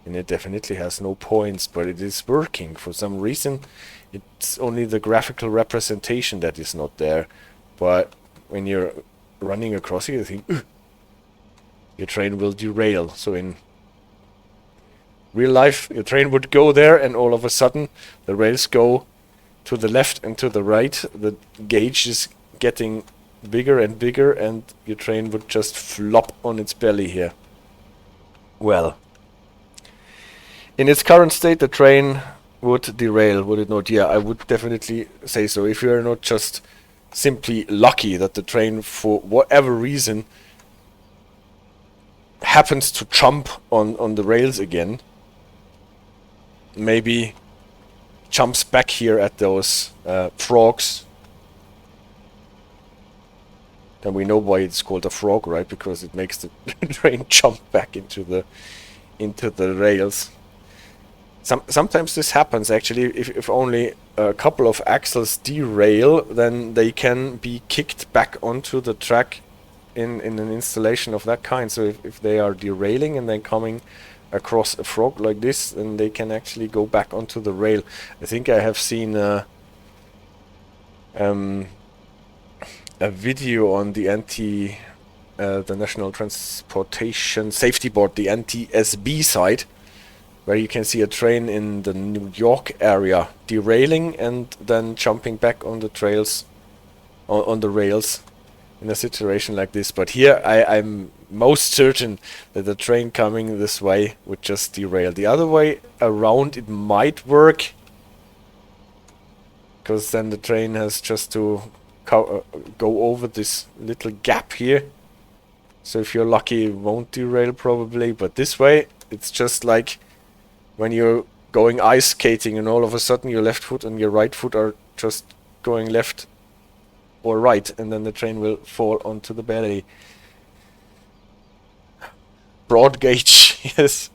and it definitely has no points, but it is working. For some reason, it's only the graphical representation that is not there. But when you're running across it, you think, ugh, your train will derail. So in real life, your train would go there, and all of a sudden, the rails go to the left and to the right. The gauge is getting bigger and bigger, and your train would just flop on its belly here. Well, in its current state, the train would derail, would it not? Yeah, I would definitely say so. If you are not just simply lucky that the train, for whatever reason, happens to jump on the rails again, maybe jumps back here at those frogs, then we know why it's called a frog, right? Because it makes the train jump back into the rails. Sometimes this happens actually. If only a couple of axles derail, then they can be kicked back onto the track in an installation of that kind. So if they are derailing and then coming across a frog like this, then they can actually go back onto the rail. I think I have seen a video on the the National Transportation Safety Board, the NTSB side, where you can see a train in the New York area derailing and then jumping back on the trails, on the rails, in a situation like this. But here I'm most certain that the train coming this way would just derail. The other way around, it might work, because then the train has just to go over this little gap here. So if you're lucky, it won't derail probably, but this way, it's just like when you're going ice skating and all of a sudden your left foot and your right foot are just going left or right, and then the train will fall onto the belly. Broad gauge, yes.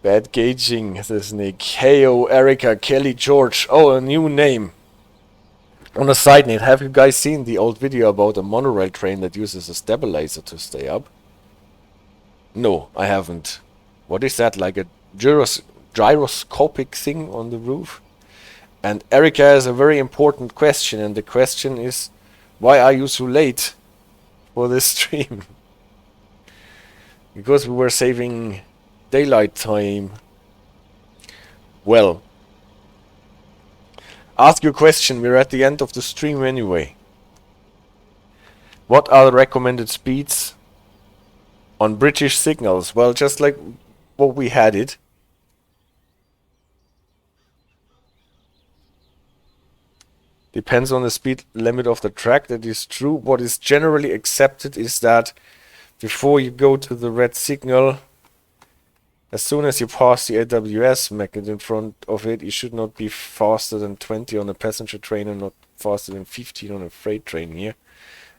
Bad gauging, says Nick. Heyo, Erica, Kelly, George. Oh, a new name. On a side note, have you guys seen the old video about a monorail train that uses a stabilizer to stay up? No, I haven't. What is that, like a gyroscopic thing on the roof? And Erica has a very important question, and the question is, why are you so late for this stream? Because we were saving daylight time. Well, ask your question, we're at the end of the stream anyway. What are the recommended speeds on British signals? Well, just like what we had it. Depends on the speed limit of the track, that is true. What is generally accepted is that before you go to the red signal, as soon as you pass the AWS magnet in front of it, you should not be faster than 20 on a passenger train and not faster than 15 on a freight train here.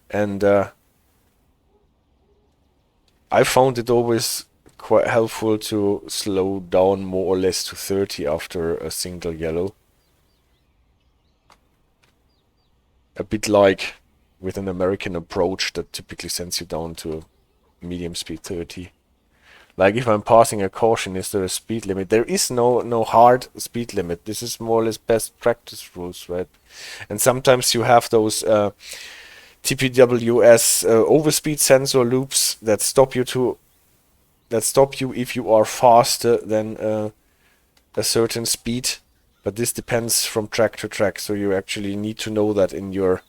And I found it always quite helpful to slow down more or less to 30 after a single yellow. A bit like with an American approach that typically sends you down to medium speed 30. Like if I'm passing a caution, is there a speed limit? There is no hard speed limit. This is more or less best practice rules, right? And sometimes you have those TPWS overspeed sensor loops that stop you if you are faster than a certain speed. But this depends from track to track, so you actually need to know that in your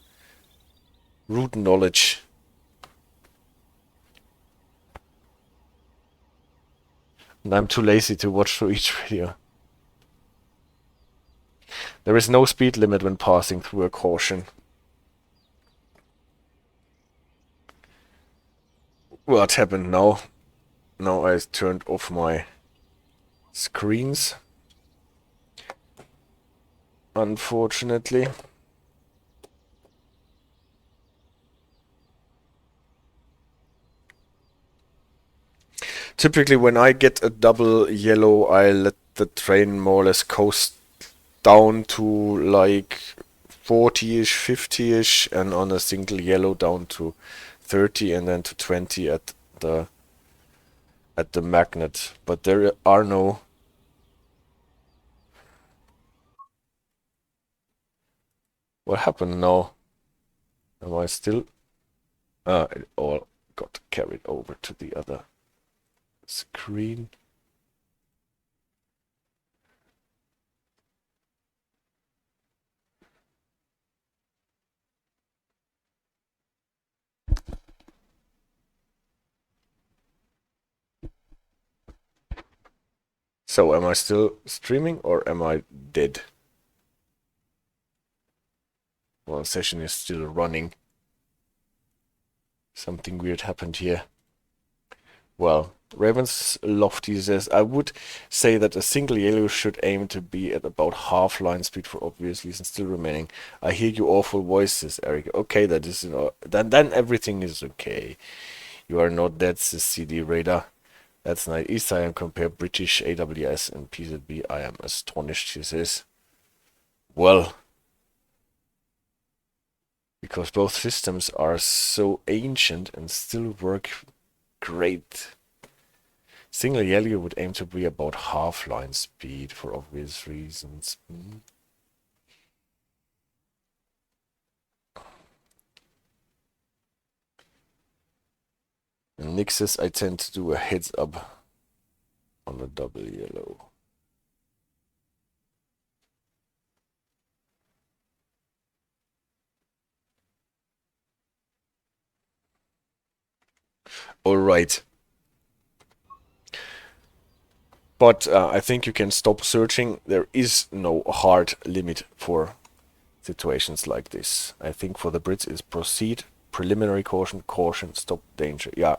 route knowledge. And I'm too lazy to watch through each video. There is no speed limit when passing through a caution. What happened now? Now I turned off my screens. Unfortunately. Typically when I get a double yellow, I let the train more or less coast down to like 40-ish, 50-ish, and on a single yellow down to 30 and then to 20 at the magnet. But there are no... What happened now? Am I still... it all got carried over to the other screen. So am I still streaming or am I dead? Well, the session is still running. Something weird happened here. Well, Ravens Lofty says, I would say that a single yellow should aim to be at about half line speed for obvious reasons still remaining. I hear your awful voices, Eric. Okay, that is, then everything is okay. You are not dead, says CD Radar. That's nice. East I am compare British AWS and PZB. I am astonished, he says. Well, because both systems are so ancient and still work great. Single yellow would aim to be about half line speed for obvious reasons. And Nick says I tend to do a heads up on the double yellow. All right. But I think you can stop searching. There is no hard limit for situations like this. I think for the Brits is proceed, preliminary caution, caution, stop, danger. Yeah.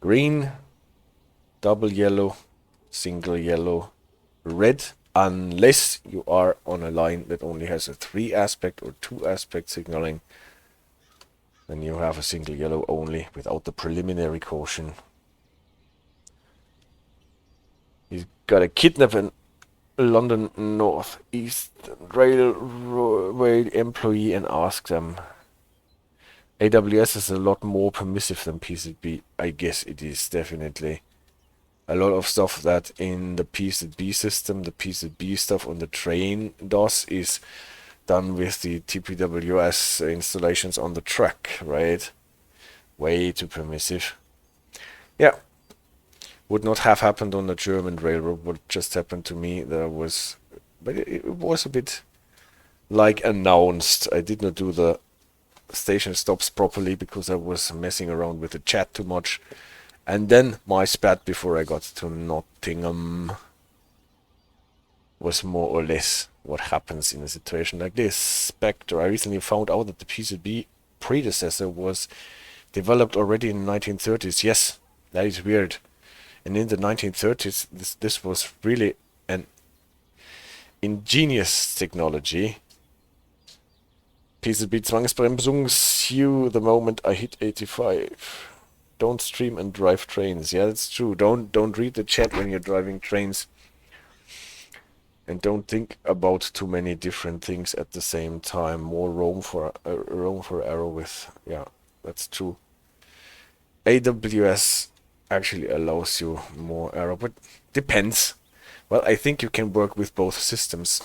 Green, double yellow, single yellow, red, unless you are on a line that only has a 3 aspect or 2 aspect signaling. Then you have a single yellow only without the preliminary caution. He's got to kidnap an London North East Railway employee and ask them. AWS is a lot more permissive than PZB. I guess it is definitely. A lot of stuff that in the PZB system, the PZB stuff on the train does is done with the TPWS installations on the track, right? Way too permissive. Yeah. Would not have happened on the German railroad. What just happened to me, there was... But it was a bit like announced. I did not do the station stops properly because I was messing around with the chat too much. And then my SPAD before I got to Nottingham was more or less what happens in a situation like this. Spectre. I recently found out that the PCB predecessor was developed already in the 1930s. Yes, that is weird. And in the 1930s, this was really an ingenious technology. PCB Zwangsbremsung, sue the moment I hit 85. Don't stream and drive trains. Yeah, that's true. Don't read the chat when you're driving trains. And don't think about too many different things at the same time. More room for error with... Yeah, that's true. AWS actually allows you more error, but depends. Well, I think you can work with both systems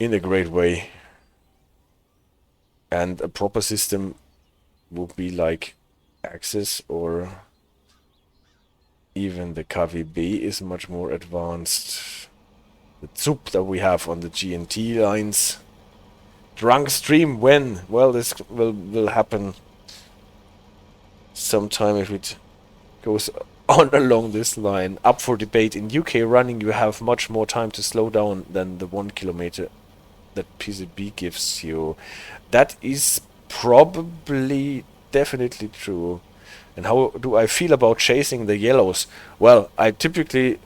in a great way. And a proper system would be like Access, or even the KVB is much more advanced. The ZUP that we have on the GNT lines. Drunk stream when? Well, this will happen sometime if it goes on along this line. Up for debate. In UK running you have much more time to slow down than the 1 kilometer that PZB gives you. That is probably definitely true. And how do I feel about chasing the yellows? Well, I typically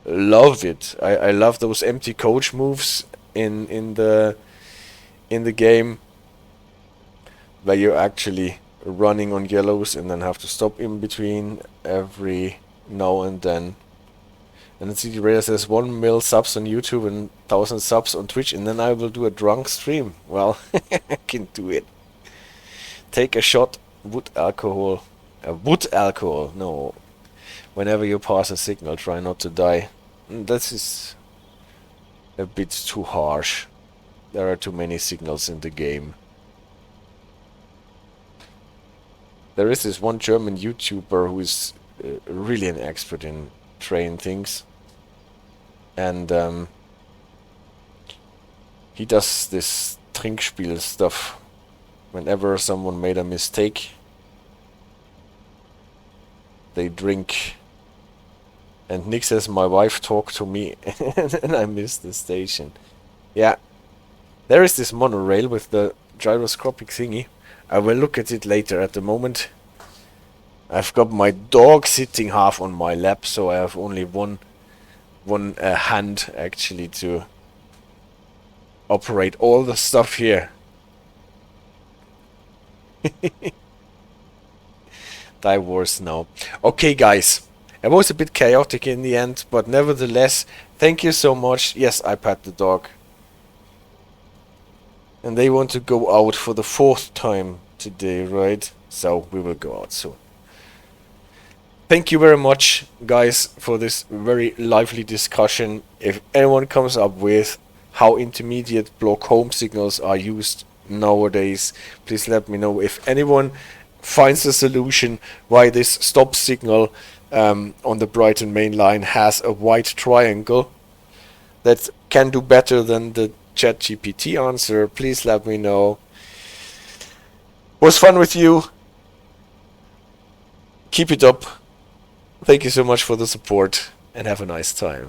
love it. I love those empty coach moves in the game where you're actually running on yellows and then have to stop in between every now and then. And then CD Radar says 1 mil subs on YouTube and 1,000 subs on Twitch, and then I will do a drunk stream. Well, I can do it. Take a shot, wood alcohol. Wood alcohol, no. Whenever you pass a signal, try not to die. This is a bit too harsh. There are too many signals in the game. There is this one German YouTuber who is really an expert in train things. And he does this Trinkspiel stuff. Whenever someone made a mistake, they drink. And Nick says, my wife talked to me and I missed the station. Yeah. There is this monorail with the gyroscopic thingy. I will look at it later. At the moment I've got my dog sitting half on my lap, so I have only one hand actually to operate all the stuff here. Divorce now. Okay guys, it was a bit chaotic in the end, but nevertheless, thank you so much. Yes, I pat the dog. And they want to go out for the 4th time today, right? So we will go out soon. Thank you very much, guys, for this very lively discussion. If anyone comes up with how intermediate block home signals are used nowadays, please let me know. If anyone finds a solution why this stop signal on the Brighton Main Line has a white triangle that can do better than the ChatGPT answer, please let me know. Was fun with you. Keep it up. Thank you so much for the support and have a nice time.